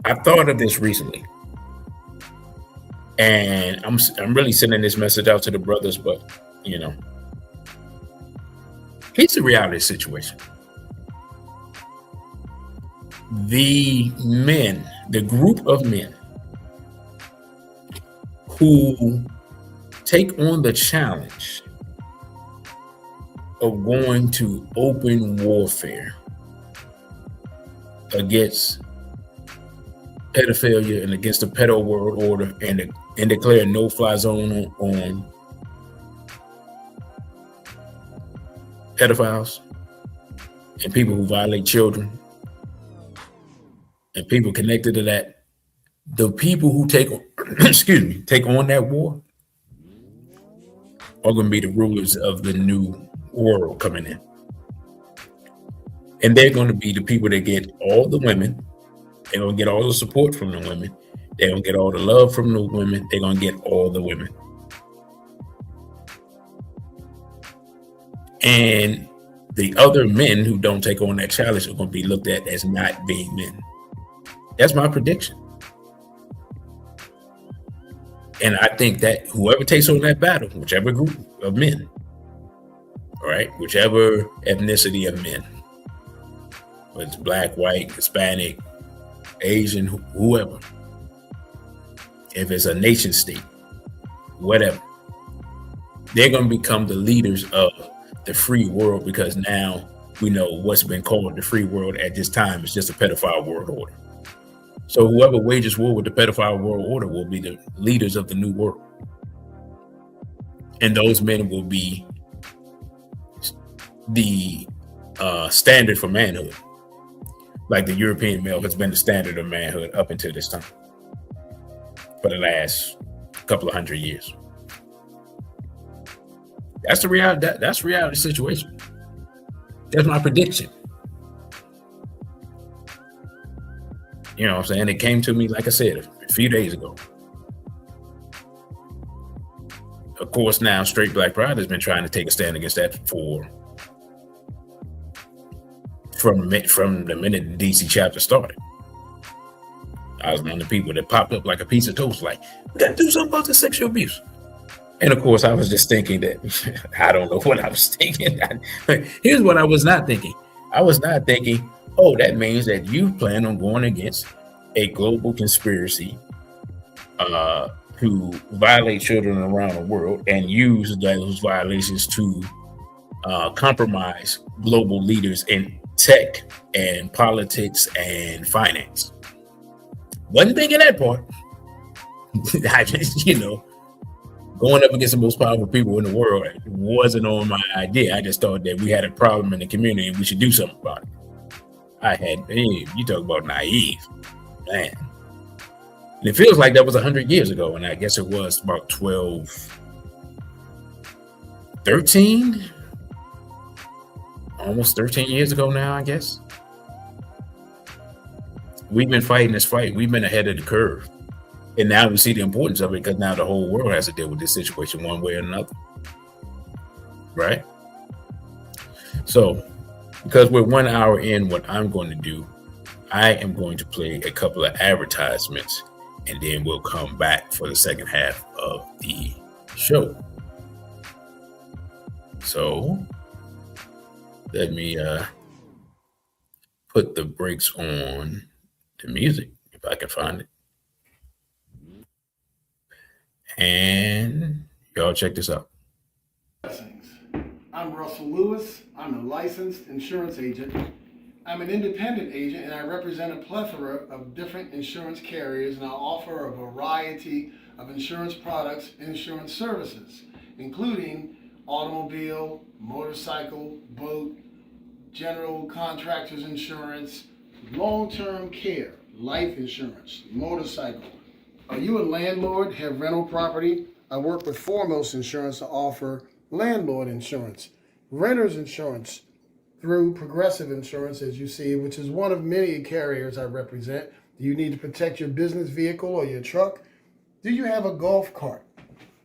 I thought of this recently, and I'm really sending this message out to the brothers, but you know, here's the reality situation. The group of men who take on the challenge of going to open warfare against pedophilia and against the pedo world order and declare no-fly zone on pedophiles and people who violate children and people connected to that. The people who take on that war are going to be the rulers of the new world coming in. And they're going to be the people that get all the women. They're going to get all the support from the women. They're going to get all the love from the women. They're going to get all the women. And the other men who don't take on that challenge are going to be looked at as not being men. That's my prediction. And I think that whoever takes on that battle, whichever group of men, all right, whichever ethnicity of men, whether it's black, white, Hispanic, Asian, whoever, if it's a nation state, whatever, they're going to become the leaders of the free world, because now we know what's been called the free world at this time is just a pedophile world order. So whoever wages war with the pedophile world order will be the leaders of the new world. And those men will be the standard for manhood. Like the European male has been the standard of manhood up until this time for the last couple of 100 years. That's the reality. That's reality situation. That's my prediction. You know what I'm saying? It came to me, like I said, a few days ago. Of course, now Straight Black Pride has been trying to take a stand against that from the minute the DC chapter started. I was one of the people that popped up like a piece of toast, like, we got to do something about the sexual abuse. And of course, I was just thinking that, I don't know what I was thinking. Here's what I was not thinking. I was not thinking, oh, that means that you plan on going against a global conspiracy to violate children around the world and use those violations to compromise global leaders in tech and politics and finance. Wasn't thinking that part. I just, going up against the most powerful people in the world wasn't on my idea. I just thought that we had a problem in the community and we should do something about it. You talk about naive, man. And it feels like that was 100 years ago, and I guess it was about 13, almost 13 years ago now, I guess. We've been fighting this fight. We've been ahead of the curve. And now we see the importance of it, because now the whole world has to deal with this situation one way or another. Right? So, because we're 1 hour in, what I'm going to do, I am going to play a couple of advertisements, and then we'll come back for the second half of the show. So let me put the brakes on the music if I can find it. And y'all check this out. I'm Russell Lewis. I'm a licensed insurance agent. I'm an independent agent and I represent a plethora of different insurance carriers, and I offer a variety of insurance products and insurance services, including automobile, motorcycle, boat, general contractors insurance, long-term care, life insurance, motorcycle. Are you a landlord, have rental property? I work with Foremost Insurance to offer landlord insurance, renter's insurance through Progressive Insurance, as you see, which is one of many carriers I represent. Do you need to protect your business vehicle or your truck? Do you have a golf cart?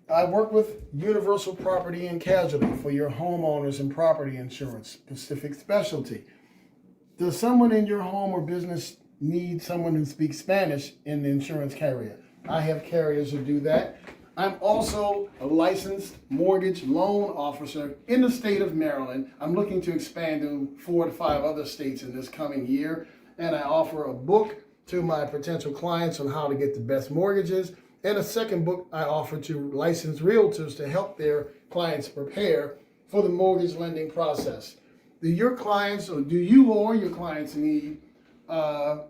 I work with Universal Property and Casualty for your homeowners and property insurance, Pacific Specialty. Does someone in your home or business need someone who speaks Spanish in the insurance carrier? I have carriers who do that. I'm also a licensed mortgage loan officer in the state of Maryland. I'm looking to expand to 4 to 5 other states in this coming year. And I offer a book to my potential clients on how to get the best mortgages. And a second book I offer to licensed realtors to help their clients prepare for the mortgage lending process. Do your clients, or do you or your clients need an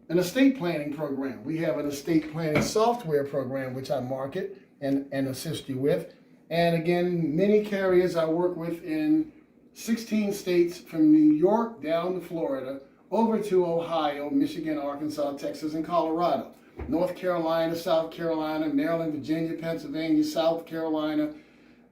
estate planning program? We have an estate planning software program which I market and assist you with. And again, many carriers I work with in 16 states, from New York down to Florida, over to Ohio, Michigan, Arkansas, Texas, and Colorado. North Carolina, South Carolina, Maryland, Virginia, Pennsylvania, South Carolina,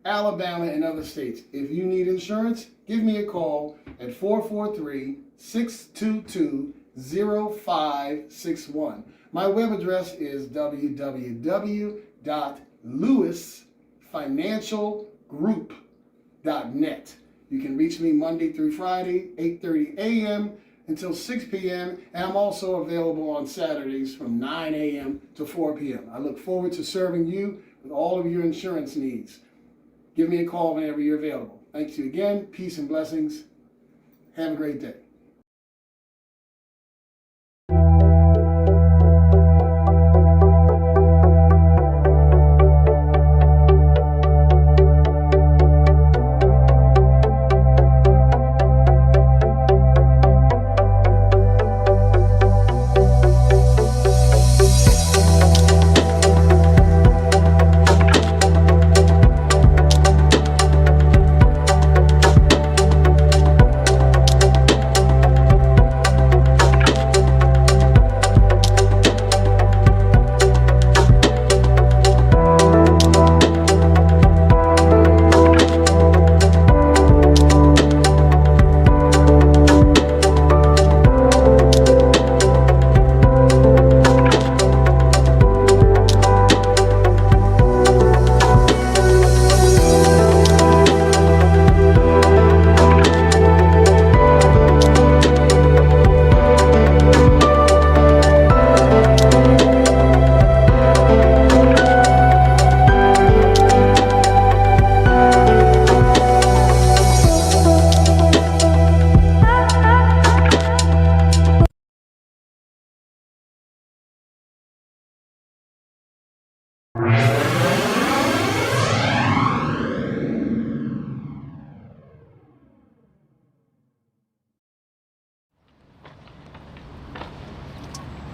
Alabama, and other states. If you need insurance, give me a call at 443-622-0561. My web address is www.lewisfinancialgroup.net. You can reach me Monday through Friday, 8:30 a.m. until 6 p.m. And I'm also available on Saturdays from 9 a.m. to 4 p.m. I look forward to serving you with all of your insurance needs. Give me a call whenever you're available. Thanks you again. Peace and blessings. Have a great day.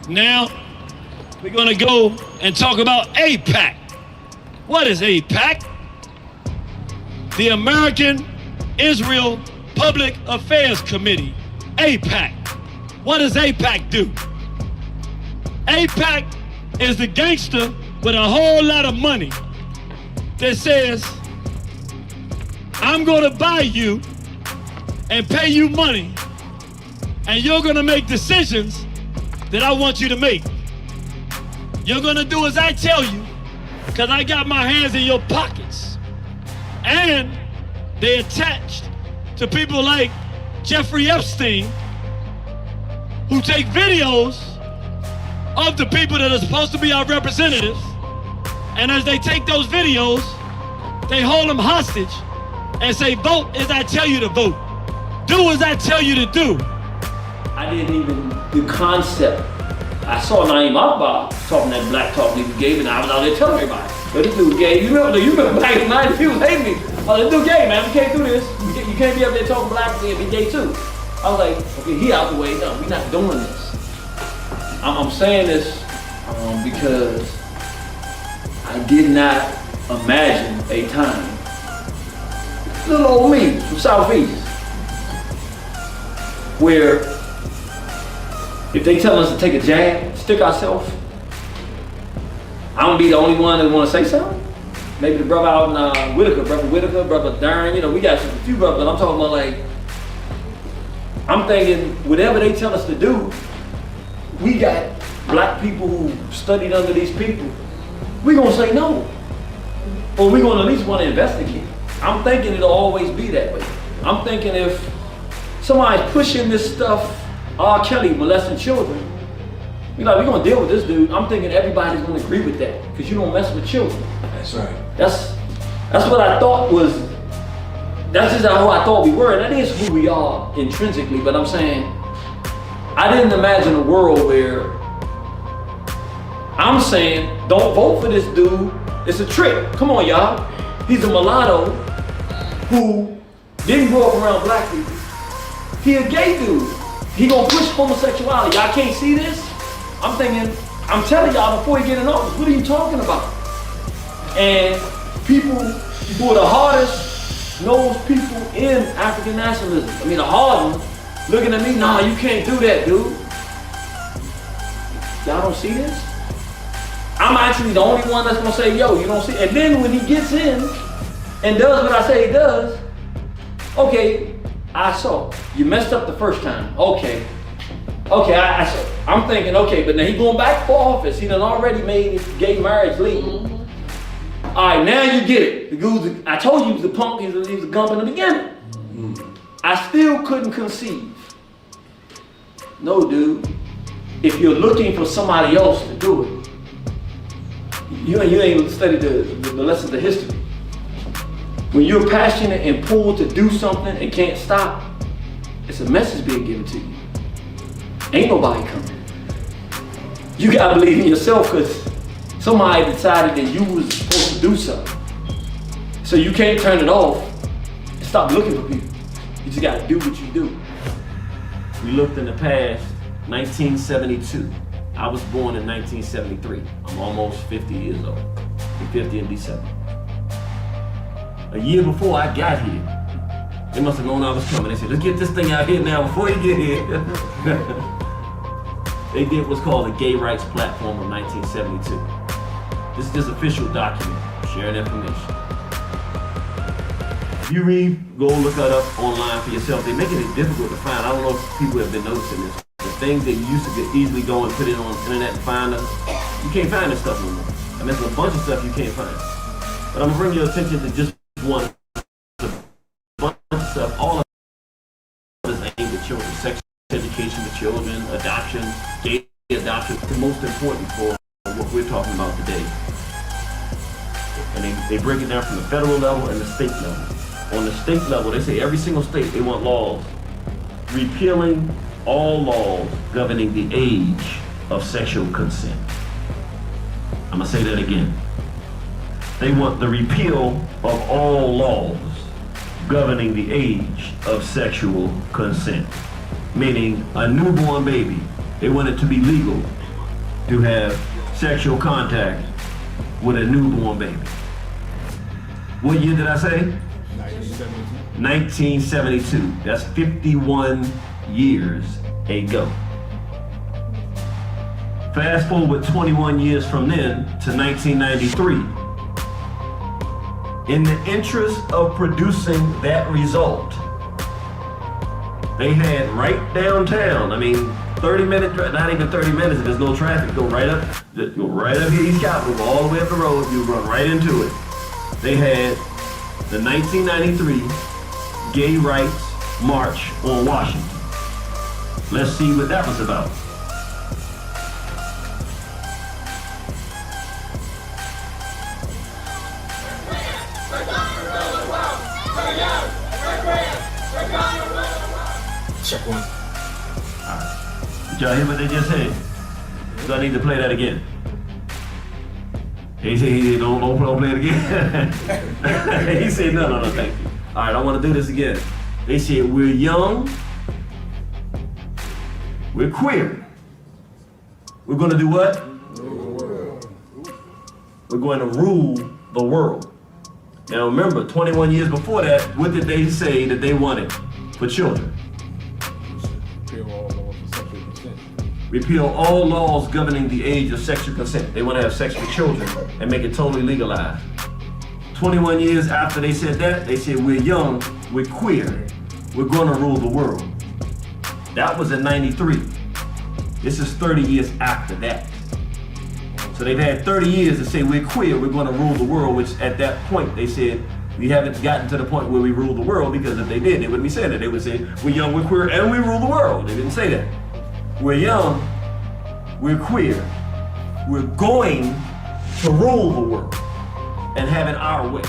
Now, we're going to go and talk about AIPAC. What is AIPAC? The American Israel Public Affairs Committee, AIPAC. What does AIPAC do? AIPAC is the gangster with a whole lot of money that says, I'm going to buy you and pay you money, and you're going to make decisions that I want you to make. You're gonna do as I tell you, because I got my hands in your pockets. And they attached to people like Jeffrey Epstein, who take videos of the people that are supposed to be our representatives, and as they take those videos, They hold them hostage and say, vote as I tell you to vote. Do as I tell you to do. I didn't even, the concept. I saw Naeem Akbar talking that black talk he gave, and I was out there telling everybody, but this dude gay. You remember back in the 90s, people hated me. Oh, this dude gay, man, we can't do this. You can't be up there talking black and be gay too. I was like, okay, he out the way. No, we're not doing this. I'm saying this because I did not imagine a time. Little old me from Southeast, where if they tell us to take a jab, stick ourselves, I'm gonna be the only one that wanna say something. Maybe the brother out in Whitaker, brother Darren, you know, we got a few brothers, but I'm talking about like, I'm thinking whatever they tell us to do, we got black people who studied under these people, we gonna say no. Or we gonna at least wanna investigate. I'm thinking it'll always be that way. I'm thinking if somebody's pushing this stuff, R. Kelly molesting children, we're gonna deal with this dude. I'm thinking everybody's gonna agree with that, because you don't mess with children. That's right. That's what I thought was, that's just how I thought we were. That is who we are intrinsically, but I'm saying, I didn't imagine a world where I'm saying, don't vote for this dude. It's a trick. Come on, y'all. He's a mulatto who didn't grow up around black people. He a gay dude. He gonna push homosexuality. Y'all can't see this? I'm thinking, I'm telling y'all before he get in office, what are you talking about? And people who are the hardest nosed people in African nationalism, I mean the hard ones, looking at me, nah, you can't do that, dude. Y'all don't see this? I'm actually the only one that's gonna say, yo, you don't see. And then when he gets in and does what I say he does, okay, I saw. You messed up the first time. Okay, I saw. I'm thinking, okay, but now he going back for office. He done already made gay marriage legal. All right, now you get it. The dude, I told you he was a punk, he was a gump in the beginning. I still couldn't conceive. No, dude, if you're looking for somebody else to do it, you ain't studied the lessons of history. When you're passionate and pulled to do something and can't stop, it's a message being given to you. Ain't nobody coming. You gotta believe in yourself, because somebody decided that you was supposed to do something. So you can't turn it off and stop looking for people. You just gotta do what you do. We looked in the past, 1972. I was born in 1973. I'm almost 50 years old. I'm 50 in December. A year before I got here, they must have known I was coming. They said, let's get this thing out here now before you get here. They did what's called a Gay Rights Platform of 1972. This is just official document, sharing information. If you read, go look that up online for yourself. They're making it difficult to find. I don't know if people have been noticing this. The things that you used to get easily go and put it on the internet and find them, you can't find this stuff no more. I mean, there's a bunch of stuff you can't find. But I'm gonna bring your attention to just one. A bunch of stuff, all of it is aimed at children. Sex education to children, adoption, gay adoption, the most important for what we're talking about today. And they break it down from the federal level and the state level. On the state level, they say every single state, they want laws repealing all laws governing the age of sexual consent. I'm gonna say that again. They want the repeal of all laws governing the age of sexual consent. Meaning a newborn baby, they want it to be legal to have sexual contact with a newborn baby. What year did I say? 1972. That's 51 years ago. Fast forward 21 years from then to 1993. In the interest of producing that result, they had right downtown, 30 minutes, not even 30 minutes if there's no traffic, go right up here, East Capitol, go all the way up the road, you run right into it. They had the 1993 Gay Rights March on Washington. Let's see what that was about. Check one. Did y'all hear what they just said? Do I need to play that again? He said, don't play it again. He said, no, thank you. All right, I want to do this again. They said, we're young, we're queer. We're going to do what? We're going to rule the world. Now remember, 21 years before that, what did they say that they wanted for children? Repeal all laws governing the age of sexual consent. They want to have sex with children and make it totally legalized. 21 years after they said that, they said, we're young, we're queer, we're going to rule the world. That was in 93. This is 30 years after that. So they've had 30 years to say we're queer, we're going to rule the world, which at that point they said, we haven't gotten to the point where we rule the world, because if they did, they wouldn't be saying that. They would say, we're young, we're queer, and we rule the world. They didn't say that. We're young, we're queer, we're going to rule the world and have it our way.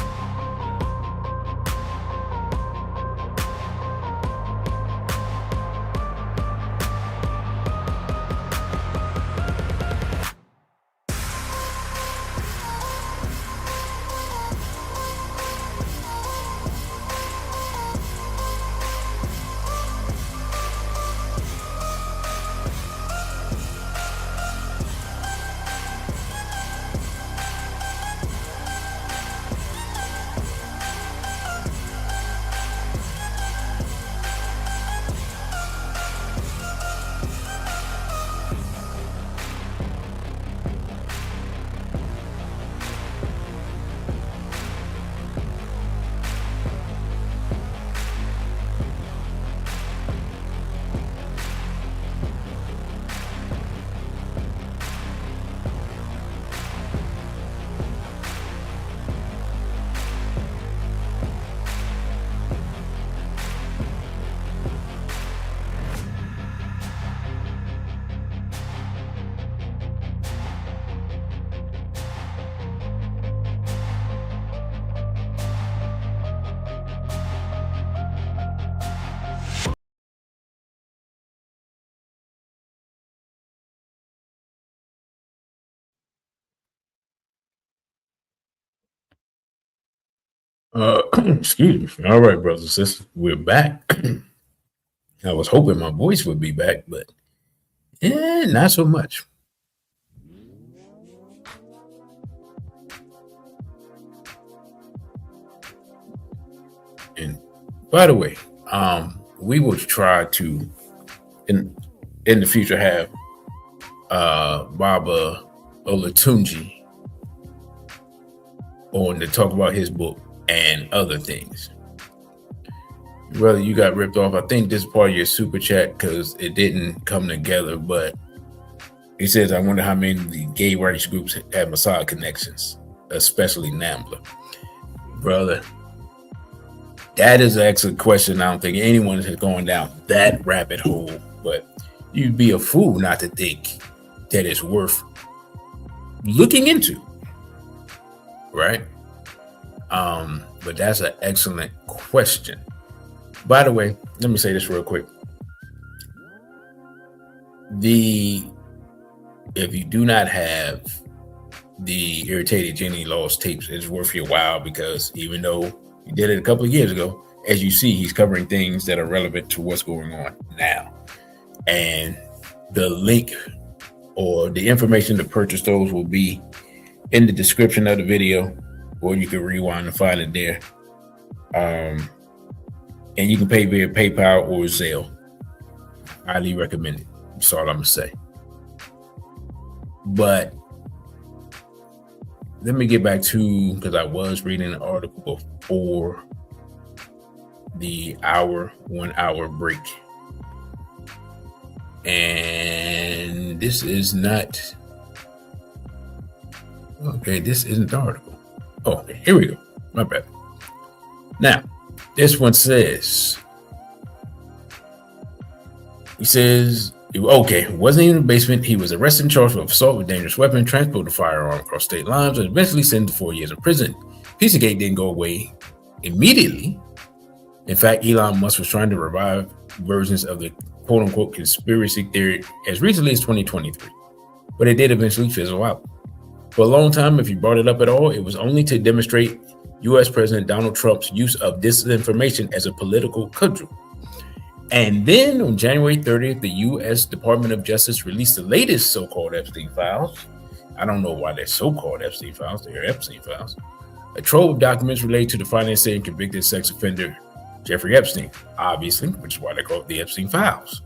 Excuse me. All right, brothers and sisters, we're back. I was hoping my voice would be back, but not so much. And by the way, we will try to in the future have Baba Olatunji on to talk about his book and other things. Brother, you got ripped off. I think this is part of your super chat because it didn't come together, but he says, I wonder how many of the gay rights groups have Mossad connections, especially NAMBLA. Brother, that is an excellent question. I don't think anyone has gone down that rabbit hole, but you'd be a fool not to think that it's worth looking into, right? But that's an excellent question. By the way, let me say this real quick. If you do not have the Irritated Jenny Lost tapes, it's worth your while, because even though he did it a couple of years ago, as you see, he's covering things that are relevant to what's going on now. And the link or the information to purchase those will be in the description of the video, or you can rewind and find it there. And you can pay via PayPal or Zelle. Highly recommend it. That's all I'm gonna say. But let me get back to, because I was reading an article before the 1 hour break. And this is not, okay, this isn't the article. Oh, here we go. My bad. Now, this one says, he says, okay, wasn't even in the basement. He was arrested and charged with assault with dangerous weapon, transported a firearm across state lines, and eventually sentenced to 4 years in prison. Pizzagate didn't go away immediately. In fact, Elon Musk was trying to revive versions of the quote-unquote conspiracy theory as recently as 2023, but it did eventually fizzle out. For a long time, if you brought it up at all, it was only to demonstrate U.S. President Donald Trump's use of disinformation as a political cudgel. And then on January 30th, the U.S. Department of Justice released the latest so-called Epstein Files. I don't know why they're so-called Epstein Files. They're Epstein Files. A trove of documents related to the financing and convicted sex offender Jeffrey Epstein, obviously, which is why they call it the Epstein Files.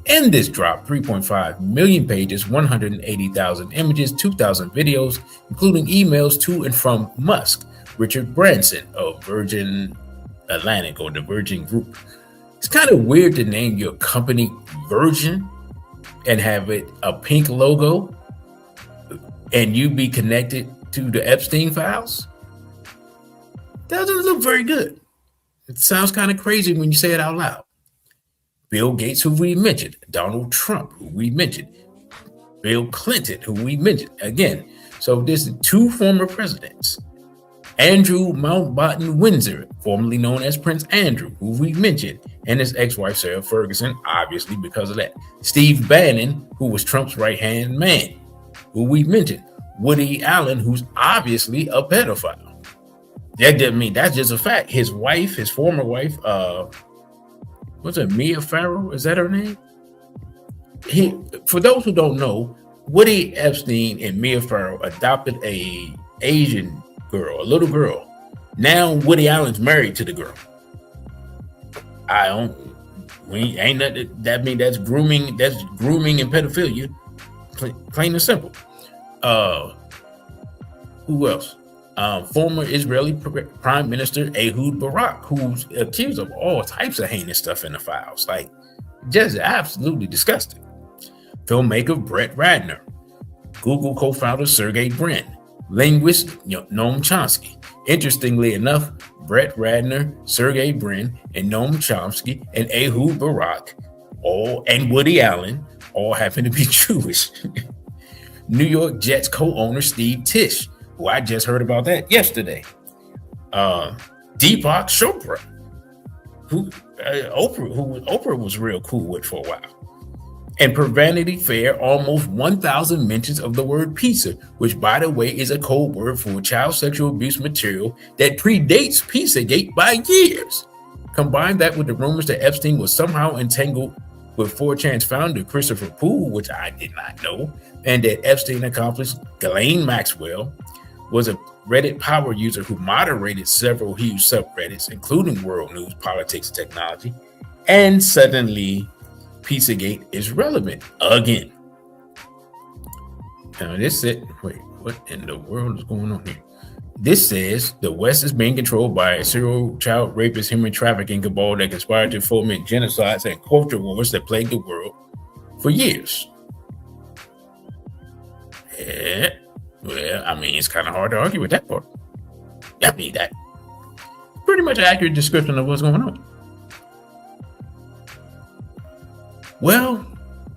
In this drop, 3.5 million pages, 180,000 images, 2,000 videos, including emails to and from Musk, Richard Branson of Virgin Atlantic or the Virgin Group. It's kind of weird to name your company Virgin and have it a pink logo and you be connected to the Epstein Files. Doesn't look very good. It sounds kind of crazy when you say it out loud. Bill Gates, who we mentioned, Donald Trump, who we mentioned, Bill Clinton, who we mentioned again. So this is two former presidents. Andrew Mountbatten Windsor, formerly known as Prince Andrew, who we mentioned, and his ex-wife Sarah Ferguson, obviously because of that. Steve Bannon, who was Trump's right-hand man, who we mentioned. Woody Allen, who's obviously a pedophile. That doesn't mean that's just a fact. His wife, his former wife, what's it, Mia Farrow? Is that her name? For those who don't know, Woody Epstein and Mia Farrow adopted a Asian girl, a little girl. Now Woody Allen's married to the girl. Ain't nothing that mean that's grooming and pedophilia, plain and simple. Who else? Former Israeli Prime Minister Ehud Barak, who's accused of all types of heinous stuff in the files, like just absolutely disgusting. Filmmaker Brett Ratner, Google co-founder Sergey Brin, linguist Noam Chomsky. Interestingly enough, Brett Ratner, Sergey Brin, and Noam Chomsky and Ehud Barak, and Woody Allen, all happen to be Jewish. New York Jets co-owner Steve Tisch, who I just heard about that yesterday. Deepak Chopra, who Oprah was real cool with for a while. And per Vanity Fair, almost 1,000 mentions of the word pizza, which, by the way, is a code word for child sexual abuse material that predates Pizzagate by years. Combine that with the rumors that Epstein was somehow entangled with 4chan's founder, Christopher Poole, which I did not know, and that Epstein accomplice Ghislaine Maxwell was a Reddit power user who moderated several huge subreddits, including world news, politics, and technology, and suddenly Pizzagate is relevant again. Now this said, wait, what in the world is going on here? This says the West is being controlled by a serial child rapist, human trafficking cabal that conspired to foment genocides and culture wars that plagued the world for years. Yeah, well, I mean, it's kind of hard to argue with that part. I mean, that pretty much an accurate description of what's going on. Well,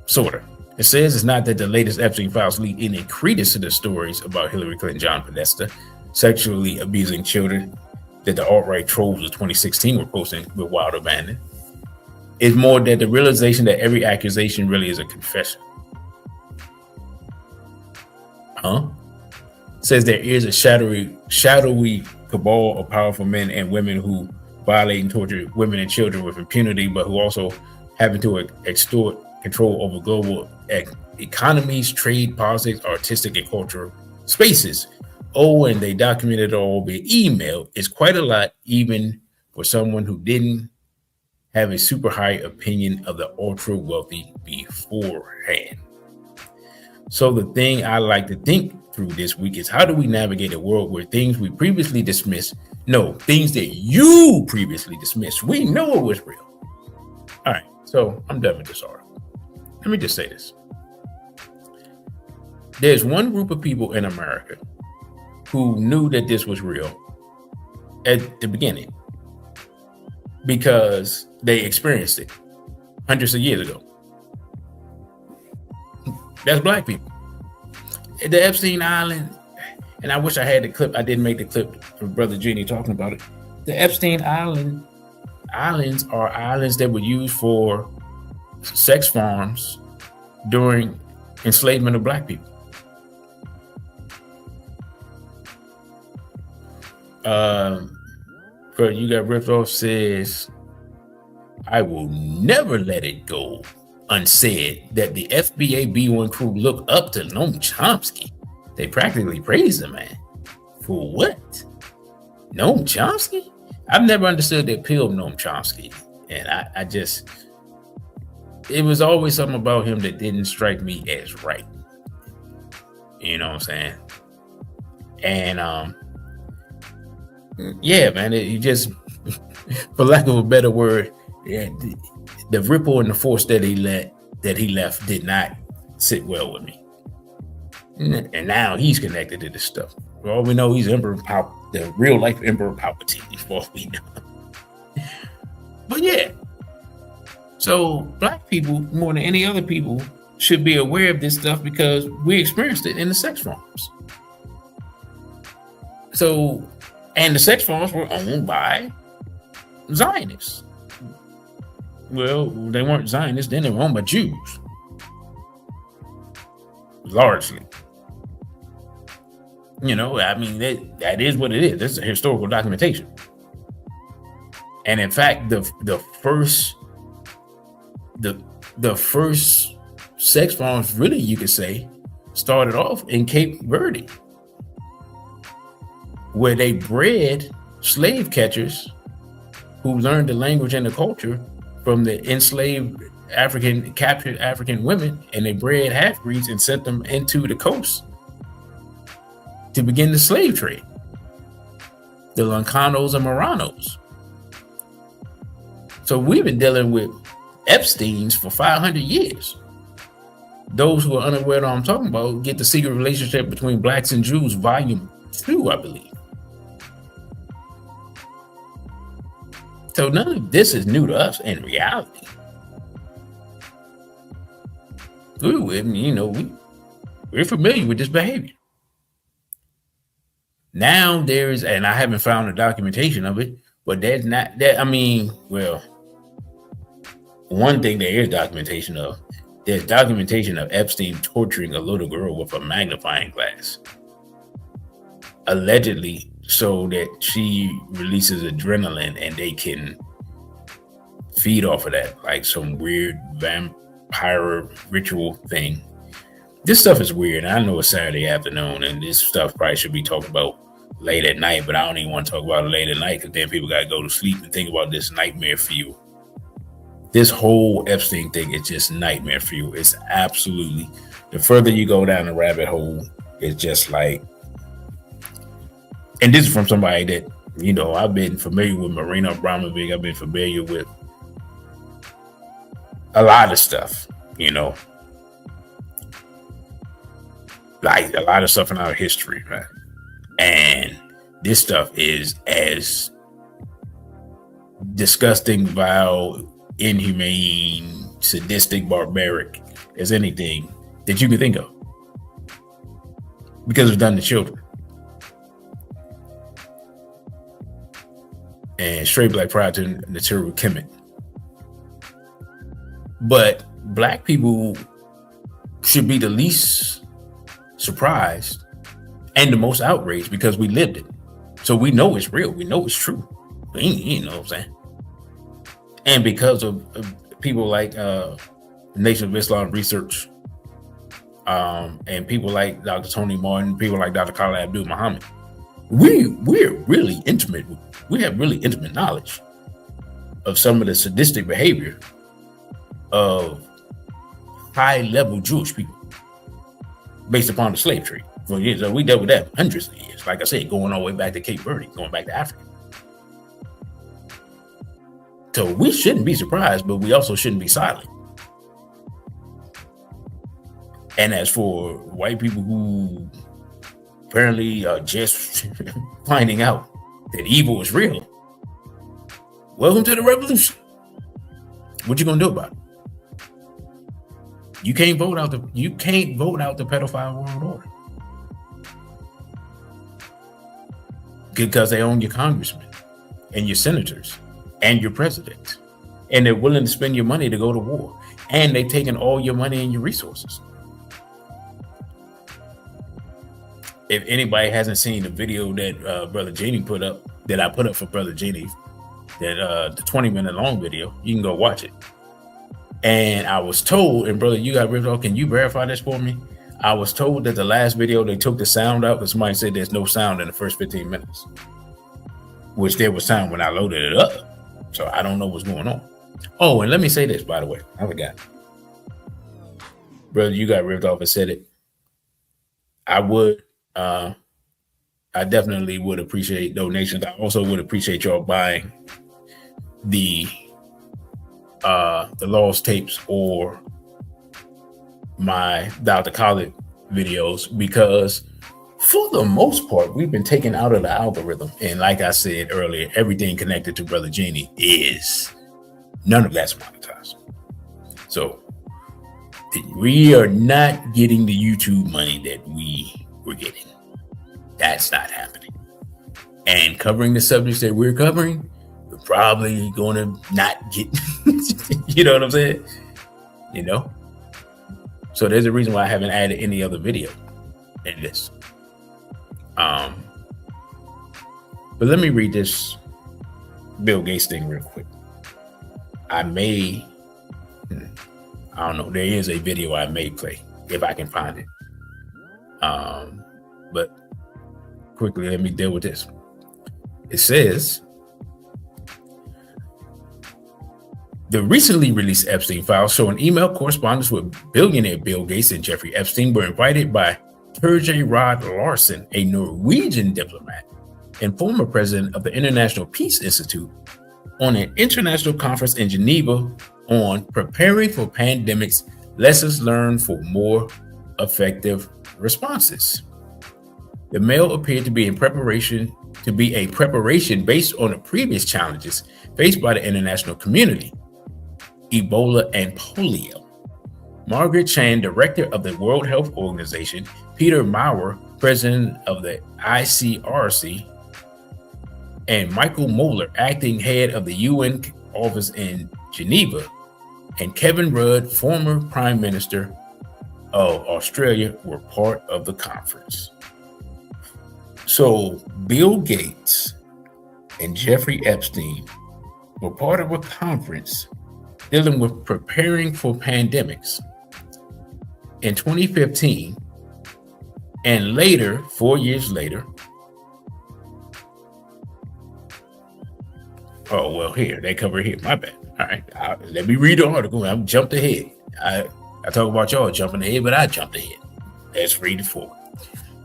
sort of. It says it's not that the latest Epstein Files lead any credence to the stories about Hillary Clinton, John Podesta sexually abusing children that the alt-right trolls of 2016 were posting with wild abandon. It's more that the realization that every accusation really is a confession. Says there is a shadowy cabal of powerful men and women who violate and torture women and children with impunity, but who also happen to extort control over global economies, trade, politics, artistic, and cultural spaces. Oh, and they documented it all via email. It's quite a lot, even for someone who didn't have a super high opinion of the ultra wealthy beforehand. So the thing I like to think through this week is, how do we navigate a world where things we previously dismissed, things that you previously dismissed, we know it was real. All right, so I'm done with this article. Let me just say this. There's one group of people in America who knew that this was real at the beginning because they experienced it hundreds of years ago. That's black people. The Epstein Island, and I wish I had the clip. I didn't make the clip from Brother Genie talking about it. The Epstein Island, islands are islands that were used for sex farms during enslavement of black people. You got ripped off says, I will never let it go unsaid that the FBA B1 crew look up to Noam Chomsky. They practically praise the man. For what? Noam Chomsky? I've never understood the appeal of Noam Chomsky. And I just, it was always something about him that didn't strike me as right. You know what I'm saying? And yeah, man, he just, for lack of a better word, yeah, the ripple and the force that he left did not sit well with me. And now he's connected to this stuff. For all we know, he's the real life Emperor Palpatine, for all we know. But yeah, so black people more than any other people should be aware of this stuff because we experienced it in the sex farms. So, and the sex farms were owned by Zionists. Well, they weren't Zionists, then they were owned by Jews. Largely. You know, I mean, that is what it is. That's a historical documentation. And in fact, the first sex farms, really, you could say, started off in Cape Verde, where they bred slave catchers who learned the language and the culture from the enslaved captured African women, and they bred half-breeds and sent them into the coast to begin the slave trade. The Lancanos and Moranos. So we've been dealing with Epsteins for 500 years. Those who are unaware of what I'm talking about get the secret relationship between blacks and Jews, volume 2, I believe. So none of this is new to us in reality. We're familiar with this behavior. Now there's, and I haven't found a documentation of it, but there's not that. I mean, well, one thing there is documentation of. There's documentation of Epstein torturing a little girl with a magnifying glass, allegedly, so that she releases adrenaline and they can feed off of that, like some weird vampire ritual thing. This stuff is weird. I know it's Saturday afternoon, and this stuff probably should be talked about late at night, but I don't even want to talk about it late at night because then people got to go to sleep and think about this nightmare fuel. This whole Epstein thing is just nightmare fuel. It's absolutely, the further you go down the rabbit hole, it's just like, and this is from somebody that, you know, I've been familiar with Marina Abramovic. I've been familiar with a lot of stuff, you know, like a lot of stuff in our history, right? And this stuff is as disgusting, vile, inhumane, sadistic, barbaric as anything that you can think of, because it's done to children. And straight black pride to Natural Kemet. But black people should be the least surprised and the most outraged because we lived it. So we know it's real. We know it's true. You know what I'm saying? And because of people like Nation of Islam Research, and people like Dr. Tony Martin, people like Dr. Khalid Abdul Muhammad, we're really intimate. We have really intimate knowledge of some of the sadistic behavior of high-level Jewish people based upon the slave trade. So we dealt with that for hundreds of years. Like I said, going all the way back to Cape Verde, going back to Africa. So we shouldn't be surprised, but we also shouldn't be silent. And as for white people who apparently are just finding out that evil is real, welcome to the revolution. What you gonna do about it? You can't vote out the pedophile world order because they own your congressmen and your senators and your president. And they're willing to spend your money to go to war. And they've taken all your money and your resources. If anybody hasn't seen the video that Brother Genie put up, that I put up for Brother Genie, that the 20-minute long video, you can go watch it. And I was told, and brother, you got ripped off. Can you verify this for me? I was told that the last video, they took the sound out because somebody said there's no sound in the first 15 minutes, which there was sound when I loaded it up. So I don't know what's going on. Oh, and let me say this, by the way, I forgot. Brother, you got ripped off and said it. I definitely would appreciate donations. I also would appreciate y'all buying the lost tapes or my Dr. Khaled videos, because for the most part, we've been taken out of the algorithm. And like I said earlier, everything connected to Brother Genie none of that's monetized. So we are not getting the YouTube money that we were getting. That's not happening. And covering the subjects that we're covering, we're probably going to not get, you know what I'm saying? You know? So there's a reason why I haven't added any other video in this. But let me read this Bill Gates thing real quick. I don't know. There is a video I may play if I can find it. But quickly, let me deal with this. It says, the recently released Epstein Files show an email correspondence with billionaire Bill Gates and Jeffrey Epstein were invited by Terje Rod Larsen, a Norwegian diplomat and former president of the International Peace Institute, on an international conference in Geneva on preparing for pandemics, lessons learned for more effective responses. The mail appeared to be a preparation based on the previous challenges faced by the international community, Ebola and polio. Margaret Chan, director of the World Health Organization, Peter Maurer, president of the ICRC, and Michael Moeller, acting head of the UN office in Geneva, and Kevin Rudd, former Prime Minister of Australia, were part of the conference. So Bill Gates and Jeffrey Epstein were part of a conference dealing with preparing for pandemics in 2015, and later, 4 years later, oh, well, here, they cover it here. My bad. All right. Let me read the article. I'm jumped ahead. I talk about y'all jumping ahead, but I jumped ahead. Let's read it forward.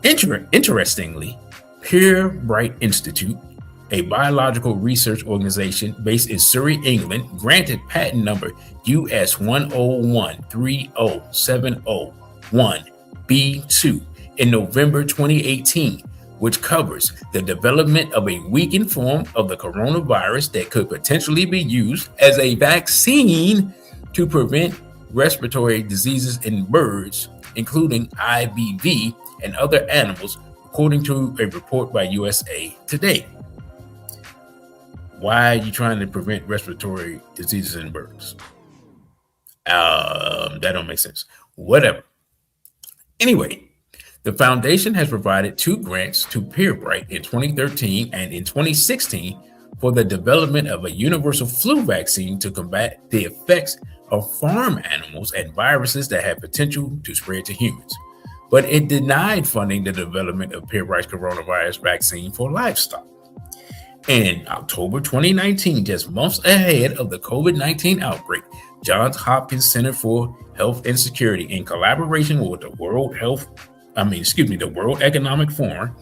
Interestingly, Peer Bright Institute, a biological research organization based in Surrey, England, granted patent number US 101307001B2 in November 2018, which covers the development of a weakened form of the coronavirus that could potentially be used as a vaccine to prevent respiratory diseases in birds, including IBV and other animals, according to a report by USA Today. Why are you trying to prevent respiratory diseases in birds? That don't make sense. Whatever. Anyway, the foundation has provided 2 grants to PeerBright in 2013 and in 2016 for the development of a universal flu vaccine to combat the effects of farm animals and viruses that have potential to spread to humans. But it denied funding the development of PeerBright's coronavirus vaccine for livestock. In October 2019, just months ahead of the COVID-19 outbreak, Johns Hopkins Center for Health and Security, in collaboration with the World Economic Forum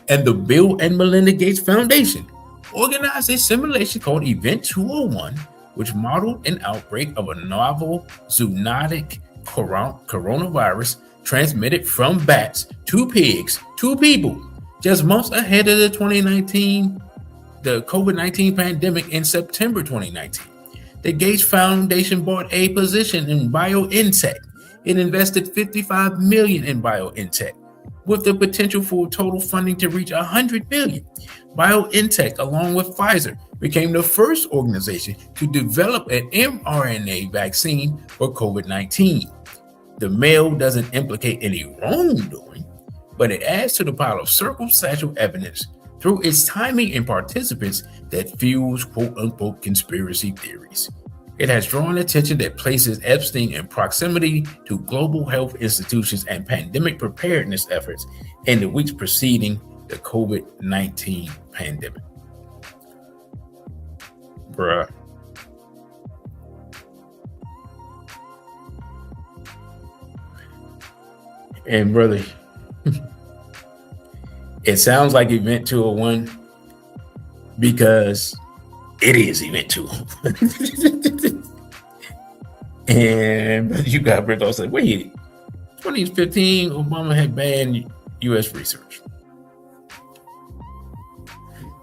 and the Bill and Melinda Gates Foundation, organized a simulation called Event 201, which modeled an outbreak of a novel zoonotic coronavirus transmitted from bats to pigs to people, just months ahead of the COVID-19 pandemic in September 2019. The Gates Foundation bought a position in BioNTech. It invested $55 million in BioNTech, with the potential for total funding to reach $100 billion. BioNTech, along with Pfizer, became the first organization to develop an mRNA vaccine for COVID-19. The mail doesn't implicate any wrongdoing, but it adds to the pile of circumstantial evidence through its timing and participants that fuels quote-unquote conspiracy theories. It has drawn attention that places Epstein in proximity to global health institutions and pandemic preparedness efforts in the weeks preceding the COVID-19 pandemic. Bruh. And brother, it sounds like Event 201 because it is Event 201. And you got Brito said, wait, 2015, Obama had banned U.S. research.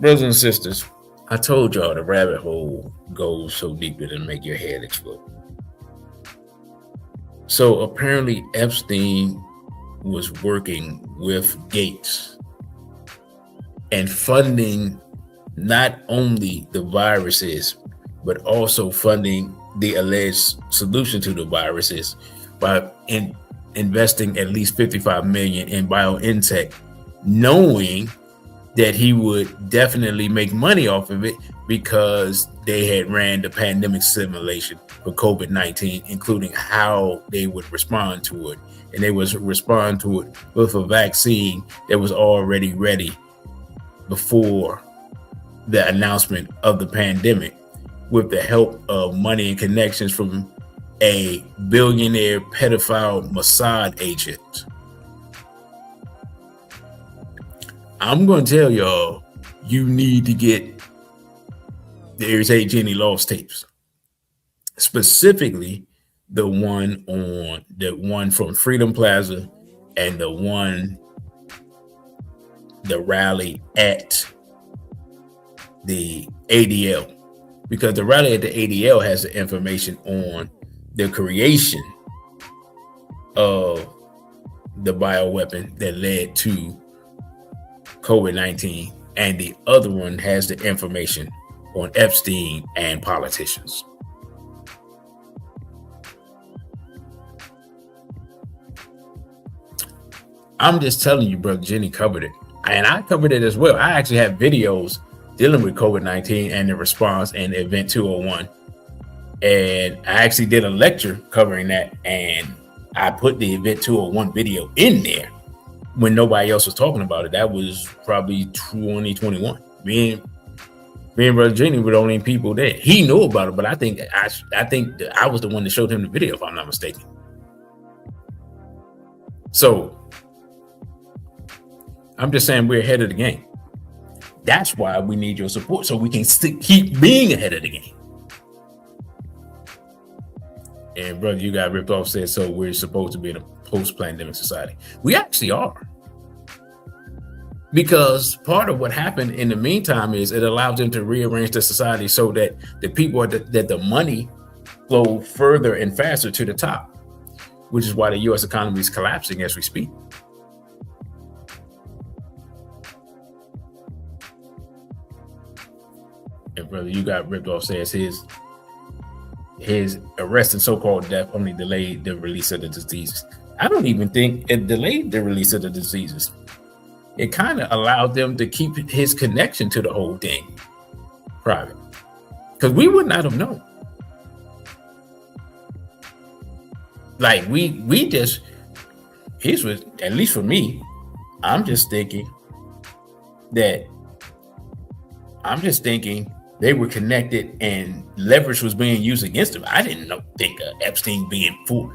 Brothers and sisters, I told y'all the rabbit hole goes so deep it'll make your head explode. So apparently Epstein was working with Gates and funding not only the viruses, but also funding the alleged solution to the viruses by investing at least $55 million in BioNTech, knowing that he would definitely make money off of it because they had ran the pandemic simulation for COVID-19, including how they would respond to it. And they would respond to it with a vaccine that was already ready before the announcement of the pandemic, with the help of money and connections from a billionaire pedophile Mossad agent. I'm going to tell y'all, you need to get the Irritate Jenny Lost tapes, specifically the one from Freedom Plaza and the rally at the ADL, because the rally at the ADL has the information on the creation of the bioweapon that led to COVID-19, and the other one has the information on Epstein and politicians. I'm just telling you, brother, Jenny covered it, and I covered it as well. I actually have videos dealing with COVID-19 and the response and Event 201, and I actually did a lecture covering that, and I put the Event 201 video in there when nobody else was talking about it. That was probably 2021. Me and Brother Jenny were the only people there. He knew about it, but I think that I was the one that showed him the video, if I'm not mistaken. So I'm just saying we're ahead of the game. That's why we need your support, so we can keep being ahead of the game. And brother, you got ripped off, said, so we're supposed to be in a post-pandemic society. We actually are. Because part of what happened in the meantime is it allows them to rearrange the society so that the people, that the money flow further and faster to the top, which is why the U.S. economy is collapsing as we speak. And brother, you got ripped off, says his arrest and so-called death only delayed the release of the diseases. I don't even think it delayed the release of the diseases. It kind of allowed them to keep his connection to the whole thing private, because we would not have known. Like we just, here's what, at least for me, I'm just thinking they were connected and leverage was being used against them. I didn't think of Epstein being fooled.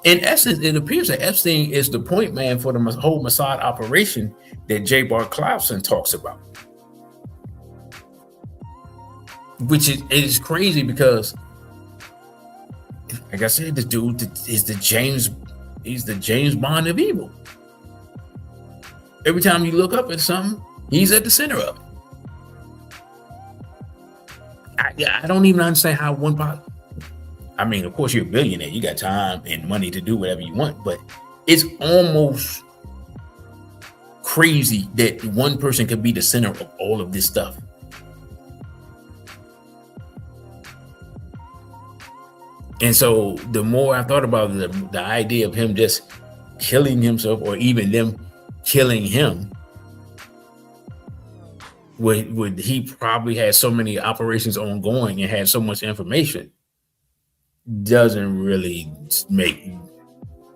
In essence, it appears that Epstein is the point man for the whole Mossad operation that J. Bar Clausen talks about. Which is crazy because, like I said, this dude is he's the James Bond of evil. Every time you look up at something, he's at the center of it. I don't even understand how one part. I mean, of course, you're a billionaire. You got time and money to do whatever you want, but it's almost crazy that one person could be the center of all of this stuff. And so the more I thought about the idea of him just killing himself, or even them killing him, would he probably had so many operations ongoing and had so much information, doesn't really make,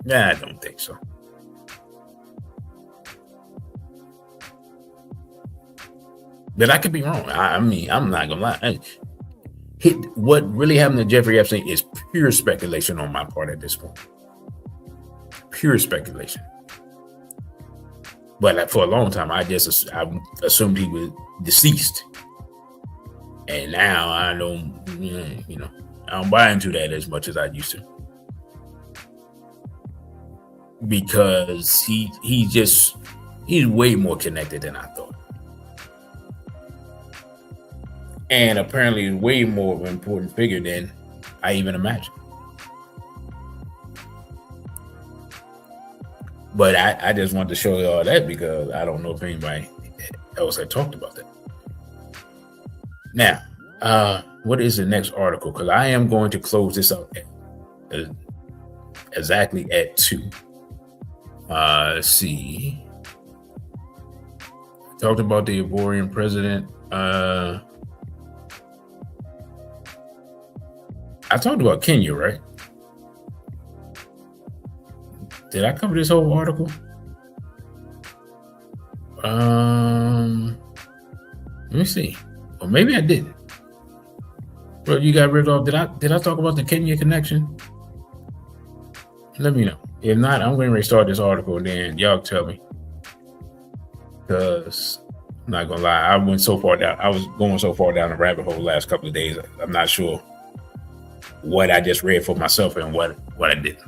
I don't think so. But I could be wrong. I mean, I'm not gonna lie. What really happened to Jeffrey Epstein is pure speculation on my part at this point. Pure speculation. But for a long time, I assumed he was deceased. And now I don't, I don't buy into that as much as I used to. Because he's way more connected than I thought. And apparently way more of an important figure than I even imagined. But I just wanted to show you all that because I don't know if anybody else had talked about that. Now, what is the next article? Because I am going to close this out exactly at 2. Let's see. Talked about the Ivorian president. I talked about Kenya, right? Did I cover this whole article? Let me see. Or maybe I didn't. Bro, you got ripped off. Did I talk about the Kenya connection? Let me know. If not, I'm going to restart this article and then y'all tell me. Because I'm not gonna lie, I was going so far down the rabbit hole the last couple of days. I'm not sure what I just read for myself and what I didn't.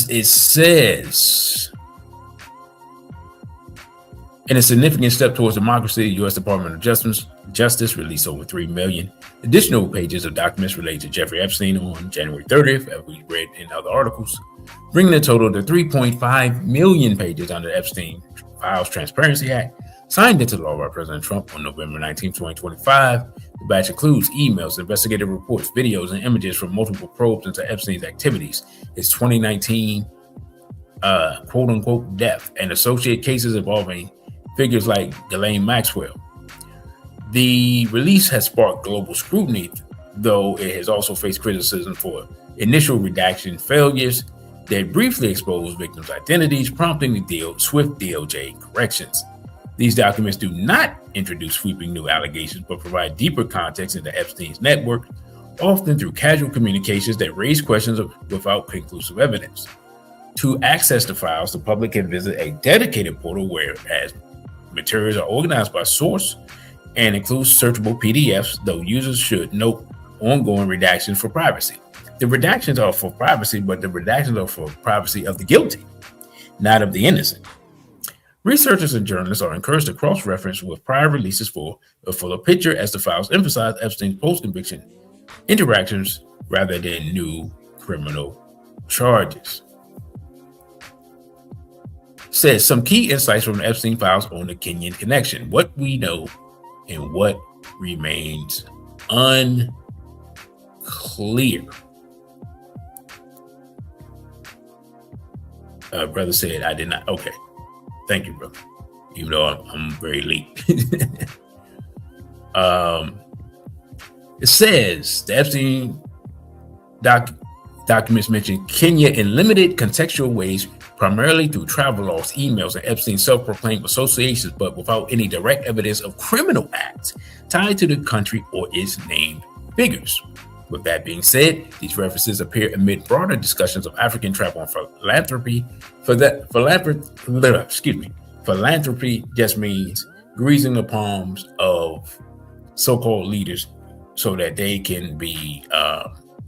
It says, in a significant step towards democracy, the U.S. Department of Justice released over 3 million additional pages of documents related to Jeffrey Epstein on January 30th, as we read in other articles, bringing the total to 3.5 million pages under the Epstein Files Transparency Act, signed into law by President Trump on November 19, 2025. The batch includes emails, investigative reports, videos, and images from multiple probes into Epstein's activities, his 2019 quote-unquote death, and associated cases involving figures like Ghislaine Maxwell. The release has sparked global scrutiny, though it has also faced criticism for initial redaction failures that briefly exposed victims' identities, prompting the swift DOJ corrections. These documents do not introduce sweeping new allegations, but provide deeper context into Epstein's network, often through casual communications that raise questions without conclusive evidence. To access the files, the public can visit a dedicated portal whereas materials are organized by source and includes searchable PDFs, though users should note ongoing redactions for privacy. The redactions are for privacy, but the redactions are for privacy of the guilty, not of the innocent. Researchers and journalists are encouraged to cross-reference with prior releases for a fuller picture, as the files emphasize Epstein's post-conviction interactions rather than new criminal charges. Says some key insights from the Epstein Files on the Kenyan connection, what we know and what remains unclear. Brother said, I did not. Okay. Thank you, brother. Even though I'm very late. It says the Epstein documents mention Kenya in limited contextual ways, primarily through travel logs, emails, and Epstein's self-proclaimed associations, but without any direct evidence of criminal acts tied to the country or its named figures. With that being said, these references appear amid broader discussions of African travel and philanthropy. Philanthropy just means greasing the palms of so-called leaders so that they can be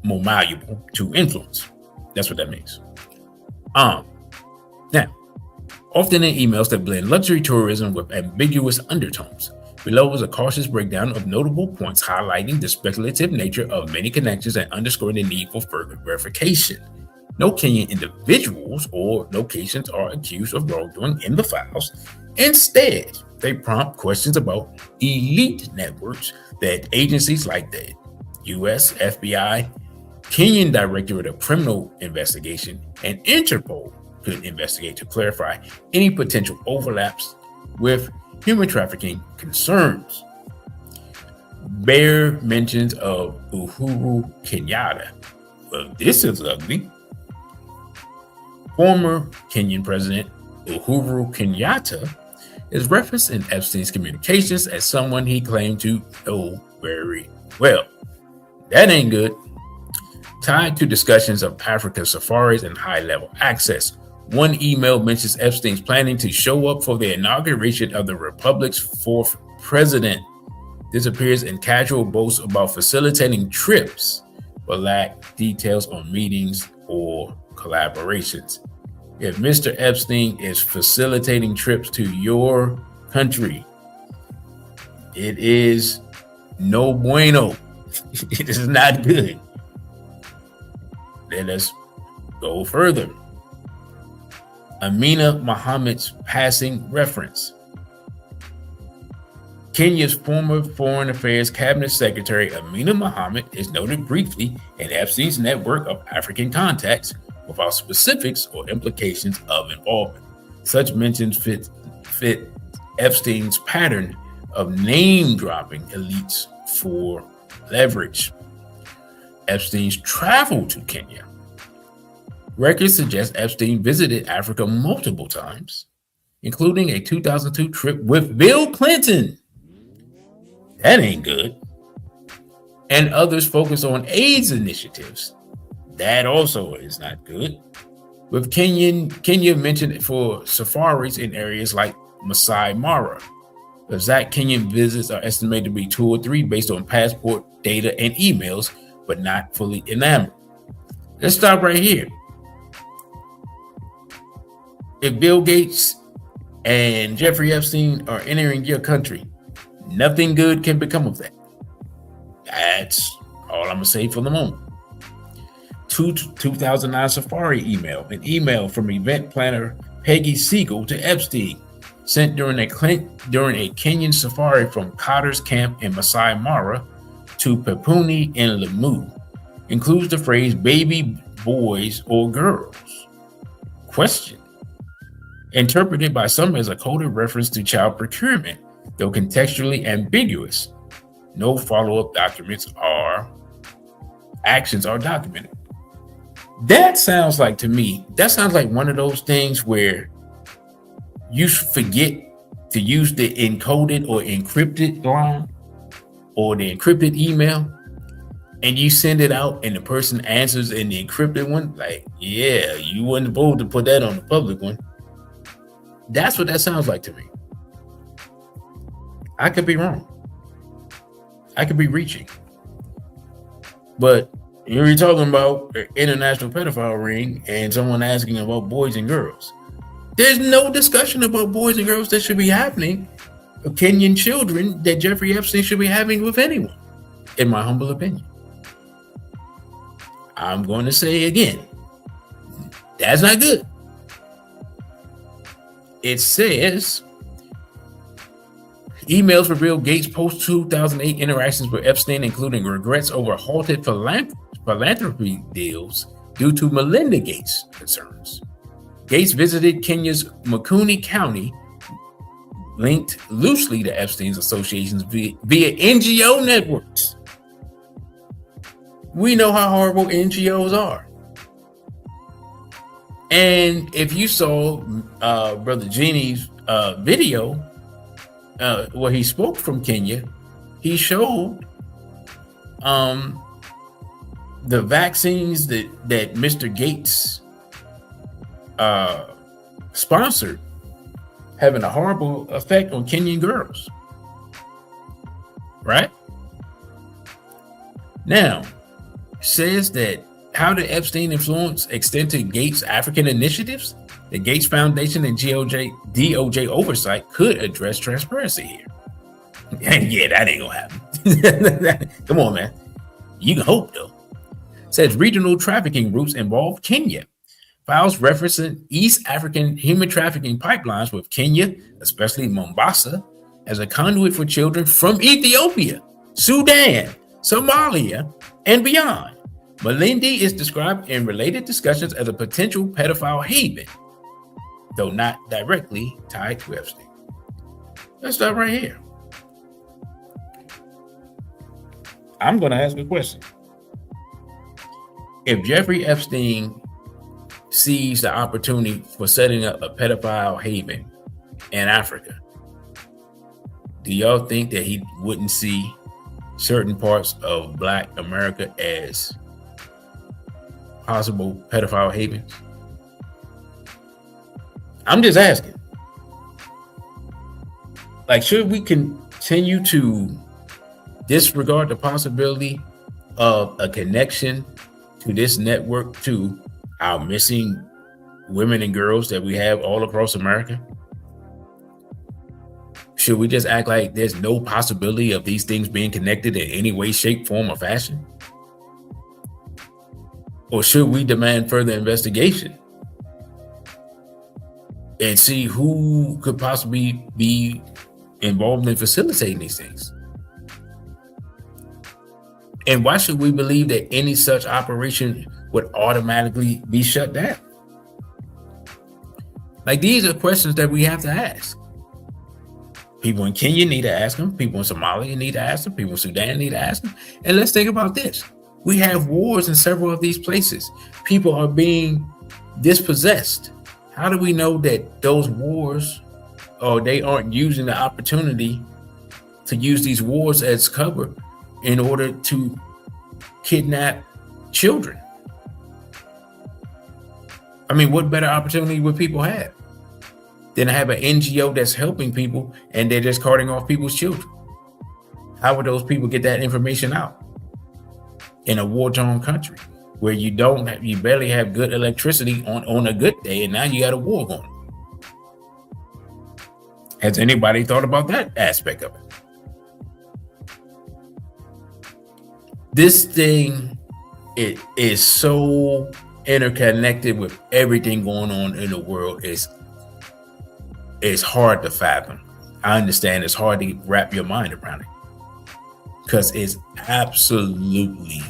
more malleable to influence. That's what that means. Now, often in emails that blend luxury tourism with ambiguous undertones. Below is a cautious breakdown of notable points highlighting the speculative nature of many connections and underscoring the need for further verification. No Kenyan individuals or locations are accused of wrongdoing in the files. Instead, they prompt questions about elite networks that agencies like the US, FBI, Kenyan Directorate of Criminal Investigation, and Interpol could investigate to clarify any potential overlaps with human trafficking concerns. Bare mentions of Uhuru Kenyatta. Well, this is ugly. Former Kenyan President Uhuru Kenyatta is referenced in Epstein's communications as someone he claimed to know very well. That ain't good. Tied to discussions of African safaris and high-level access, one email mentions Epstein's planning to show up for the inauguration of the Republic's fourth president. This appears in casual boasts about facilitating trips, but lack details on meetings or collaborations. If Mr. Epstein is facilitating trips to your country, it is no bueno. It is not good. Let us go further. Amina Mohammed's passing reference. Kenya's former Foreign Affairs Cabinet Secretary Amina Mohammed is noted briefly in Epstein's network of African contacts without specifics or implications of involvement. Such mentions fit Epstein's pattern of name-dropping elites for leverage. Epstein's travel to Kenya. Records suggest Epstein visited Africa multiple times, including a 2002 trip with Bill Clinton. That ain't good. And others focus on AIDS initiatives. That also is not good. With Kenya mentioned for safaris in areas like Masai Mara. Exact Kenyan visits are estimated to be 2 or 3 based on passport data and emails, but not fully enamored. Let's stop right here. If Bill Gates and Jeffrey Epstein are entering your country, nothing good can become of that. That's all I'm going to say for the moment. 2009 Safari email, an email from event planner Peggy Siegel to Epstein, sent during a Kenyan safari from Cotter's Camp in Masai Mara to Pepuni in Lamu, includes the phrase baby boys or girls. Question. Interpreted by some as a coded reference to child procurement, though contextually ambiguous. No follow-up actions are documented. That sounds like one of those things where you forget to use the encoded or encrypted line or the encrypted email, and you send it out and the person answers in the encrypted one, like, yeah, you wasn't supposed to put that on the public one. That's what that sounds like to me. I could be wrong. I could be reaching. But you're talking about an international pedophile ring and someone asking about boys and girls. There's no discussion about boys and girls that should be happening, of Kenyan children that Jeffrey Epstein should be having with anyone, in my humble opinion. I'm going to say again, that's not good. It says, emails reveal Gates' post-2008 interactions with Epstein, including regrets over halted philanthropy deals due to Melinda Gates' concerns. Gates visited Kenya's Makueni County, linked loosely to Epstein's associations via NGO networks. We know how horrible NGOs are. And if you saw Brother Genie's video where he spoke from Kenya, he showed the vaccines that Mr. Gates sponsored having a horrible effect on Kenyan girls. Right? Now, says that how did Epstein influence extend to Gates' African initiatives? The Gates Foundation and DOJ oversight could address transparency here. And yeah, that ain't gonna happen. Come on, man. You can hope, though. says regional trafficking routes involve Kenya. Files referencing East African human trafficking pipelines with Kenya, especially Mombasa, as a conduit for children from Ethiopia, Sudan, Somalia, and beyond. Malindi is described in related discussions as a potential pedophile haven, though not directly tied to Epstein. Let's start right here. I'm going to ask a question. If Jeffrey Epstein sees the opportunity for setting up a pedophile haven in Africa, do y'all think that he wouldn't see certain parts of Black America as possible pedophile havens? I'm just asking. Like, should we continue to disregard the possibility of a connection to this network to our missing women and girls that we have all across America? Should we just act like there's no possibility of these things being connected in any way, shape, form, or fashion? Or should we demand further investigation and see who could possibly be involved in facilitating these things? And why should we believe that any such operation would automatically be shut down? Like, these are questions that we have to ask. People in Kenya need to ask them. People in Somalia need to ask them. People in Sudan need to ask them. And let's think about this. We have wars in several of these places. People are being dispossessed. How do we know that those wars, or they aren't using the opportunity to use these wars as cover in order to kidnap children? I mean, what better opportunity would people have than to have an NGO that's helping people and they're just carting off people's children? How would those people get that information out in a war-torn country where you barely have good electricity on a good day, and now you got a war going? Has anybody thought about that aspect of it? This thing, it is so interconnected with everything going on in the world. It's hard to fathom. I understand it's hard to wrap your mind around it because it's absolutely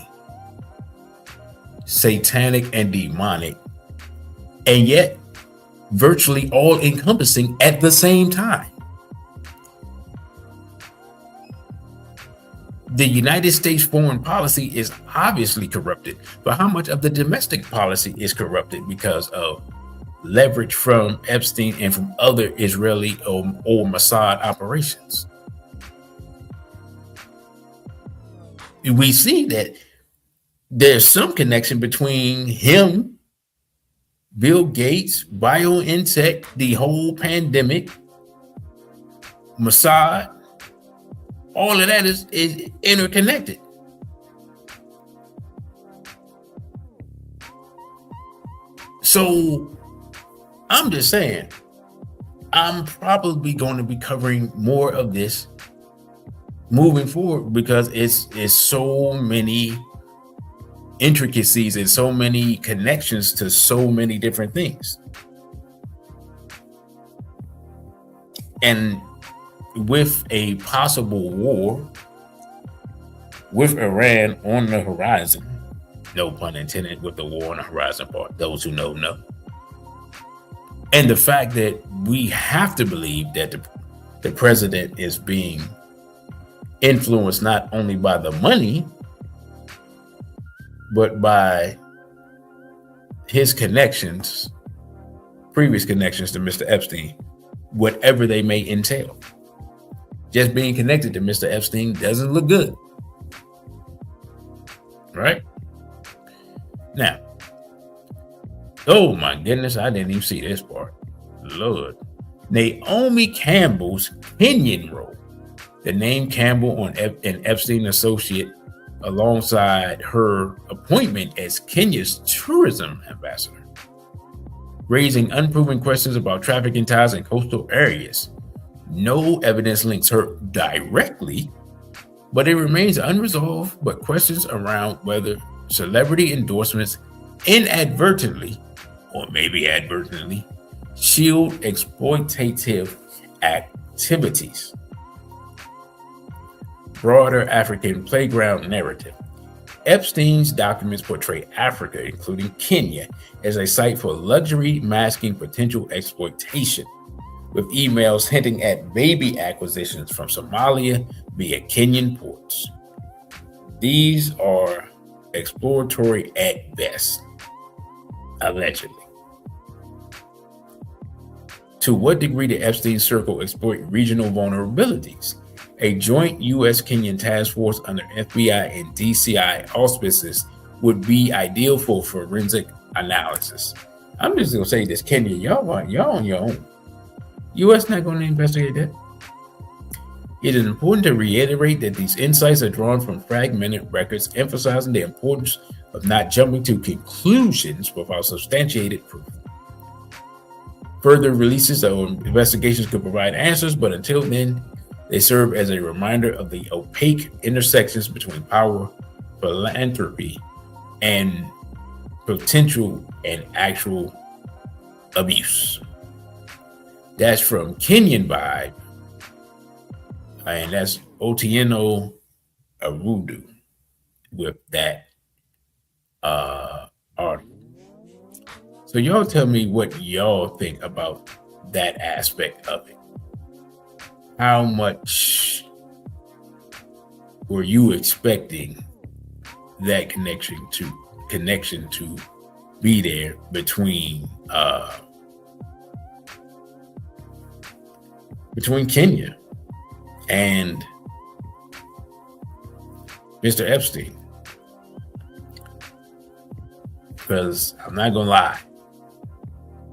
satanic and demonic, and yet virtually all encompassing at the same time. The United States foreign policy is obviously corrupted, but how much of the domestic policy is corrupted because of leverage from Epstein and from other Israeli or Mossad operations? We see that there's some connection between him, Bill Gates, BioNTech, the whole pandemic, Mossad. All of that is interconnected. So I'm just saying, I'm probably going to be covering more of this moving forward because it's so many intricacies and so many connections to so many different things. And with a possible war with Iran on the horizon, no pun intended with the war on the horizon part, those who know. And the fact that we have to believe that the president is being influenced not only by the money, but by his connections, previous connections to Mr. Epstein, whatever they may entail. Just being connected to Mr. Epstein doesn't look good. Right? Now, oh my goodness, I didn't even see this part. Lord. Naomi Campbell's Kenyan role. The name Campbell on an Epstein associate alongside her appointment as Kenya's tourism ambassador, raising unproven questions about trafficking ties in coastal areas. No evidence links her directly, but it remains unresolved, but questions around whether celebrity endorsements inadvertently, or maybe advertently, shield exploitative activities. Broader African playground narrative. Epstein's documents portray Africa, including Kenya, as a site for luxury masking potential exploitation, with emails hinting at baby acquisitions from Somalia via Kenyan ports. These are exploratory at best, allegedly. To what degree did Epstein circle exploit regional vulnerabilities? A joint U.S.-Kenyan task force under FBI and DCI auspices would be ideal for forensic analysis. I'm just gonna say this, Kenya, y'all on your own. U.S. not going to investigate that. It is important to reiterate that these insights are drawn from fragmented records, emphasizing the importance of not jumping to conclusions without substantiated proof. Further releases or investigations could provide answers, but until then, they serve as a reminder of the opaque intersections between power, philanthropy, and potential and actual abuse. That's from Kenyan Vibe, and that's Otieno Arudu with that article. So y'all tell me what y'all think about that aspect of it. How much were you expecting that connection to be there between Kenya and Mr. Epstein? Because I'm not gonna lie,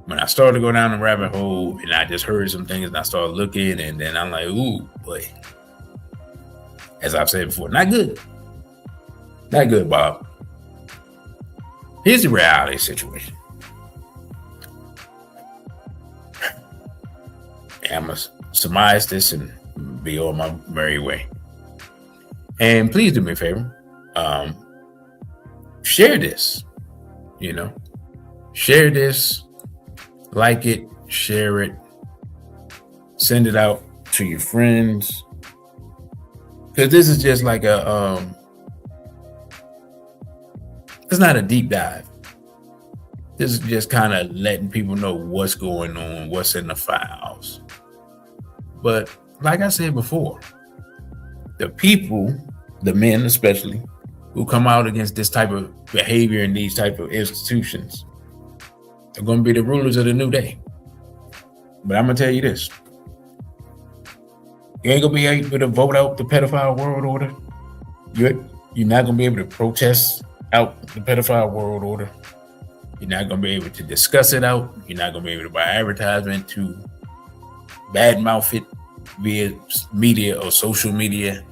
when I started to go down the rabbit hole and I just heard some things and I started looking, and then I'm like, ooh, boy. As I've said before, not good. Not good, Bob. Here's the reality situation. I'm going to surmise this and be on my merry way. And please do me a favor. Share this. Share this. Like it, share it, send it out to your friends. Because this is just like it's not a deep dive. This is just kind of letting people know what's going on, what's in the files. But like I said before, the people, the men especially, who come out against this type of behavior in these type of institutions are going to be the rulers of the new day. But I'm going to tell you this. You ain't going to be able to vote out the pedophile world order. You're not going to be able to protest out the pedophile world order. You're not going to be able to discuss it out. You're not going to be able to buy advertisement to badmouth it via media or social media.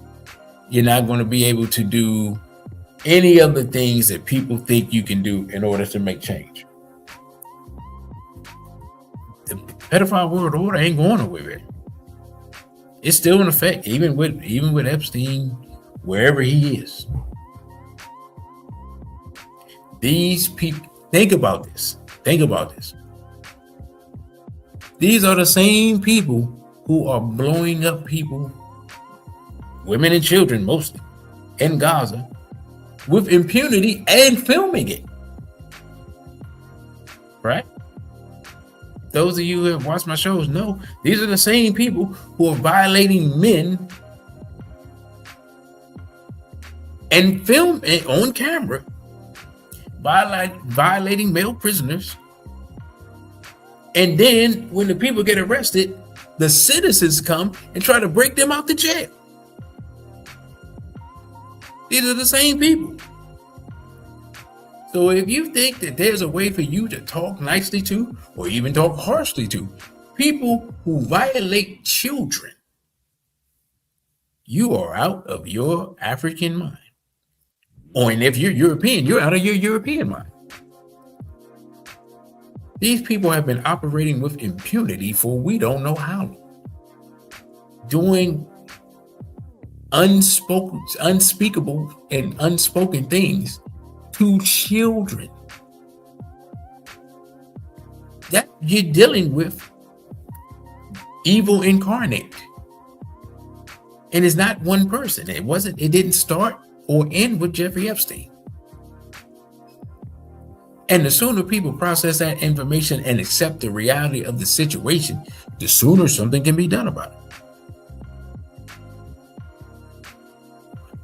You're not going to be able to do any of the things that people think you can do in order to make change. The pedophile world order ain't going nowhere. It's still in effect, even with Epstein, wherever he is. These people, think about this. These are the same people who are blowing up people, women and children mostly, in Gaza with impunity and filming it. Right? Those of you who have watched my shows know these are the same people who are violating men and film it on camera, violating male prisoners. And then when the people get arrested, the citizens come and try to break them out the jail. These are the same people. So if you think that there's a way for you to talk nicely to, or even talk harshly to, people who violate children, you are out of your African mind. Or and if you're European, you're out of your European mind. These people have been operating with impunity for we don't know how long. Doing unspeakable and unspoken things to children. That you're dealing with evil incarnate. And it's not one person. It didn't start or end with Jeffrey Epstein. And the sooner people process that information and accept the reality of the situation, the sooner something can be done about it.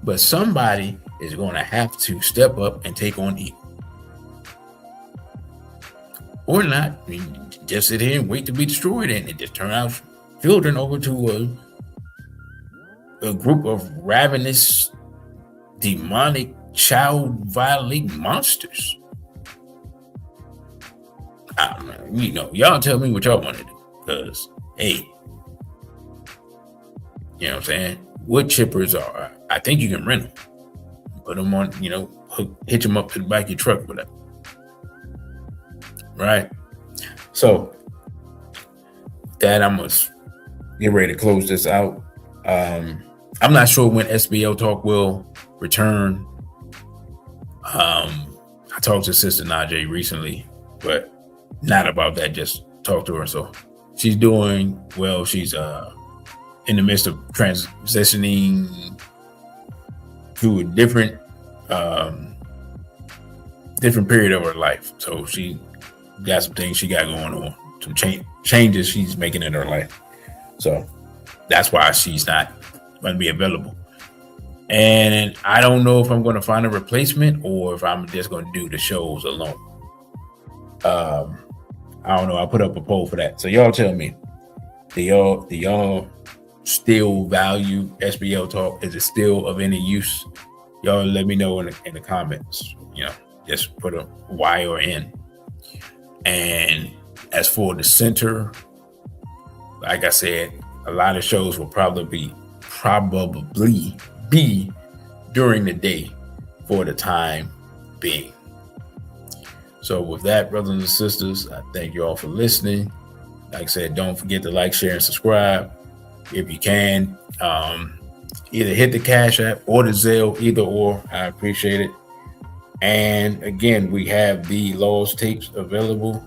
But somebody is going to have to step up and take on evil. Or not. I mean, just sit here and wait to be destroyed and it just turn out children over to a group of ravenous, demonic, child-violating monsters. I don't know. Y'all tell me what y'all want to do. Because, hey, you know what I'm saying? Wood chippers are, I think you can rent them. Put them on, hitch them up to the back of your truck or whatever. Right? So, that I'm going to get ready to close this out. I'm not sure when SBL Talk will return. I talked to Sister Najee recently, but not about that. Just talked to her. So she's doing well. She's in the midst of transitioning to a different period of her life. So she got some things she got going on, some changes she's making in her life. So that's why she's not going to be available. And I don't know if I'm going to find a replacement or if I'm just going to do the shows alone. I don't know. I'll put up a poll for that. So y'all tell me, do y'all still value SBL Talk? Is it still of any use? Y'all let me know in the comments. Just put a Y or N. And as for the center, like I said, a lot of shows will probably be during the day for the time being. So with that, brothers and sisters, I thank you all for listening. Like I said, don't forget to like, share, and subscribe. If you can, either hit the Cash App or the Zelle, either or. I appreciate it. And again, we have the Laws tapes available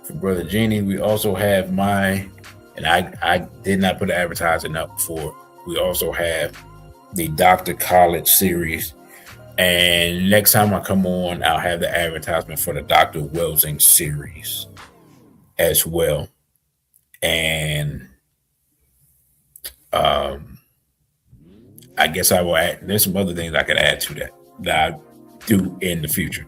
for Brother Genie. We also have and I did not put advertising up for it. We also have the Dr. College series. And next time I come on, I'll have the advertisement for the Dr. Welsing series as well. And I guess I will add, there's some other things I could add to that I do in the future.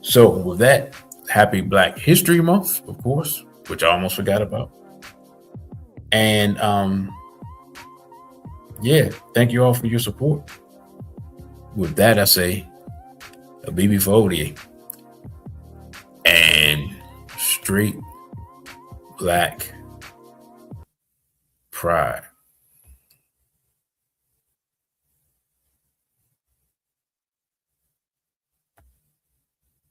So with that, happy Black History Month, of course, which I almost forgot about. And thank you all for your support. With that, I say a BB for ODA and straight Black pride.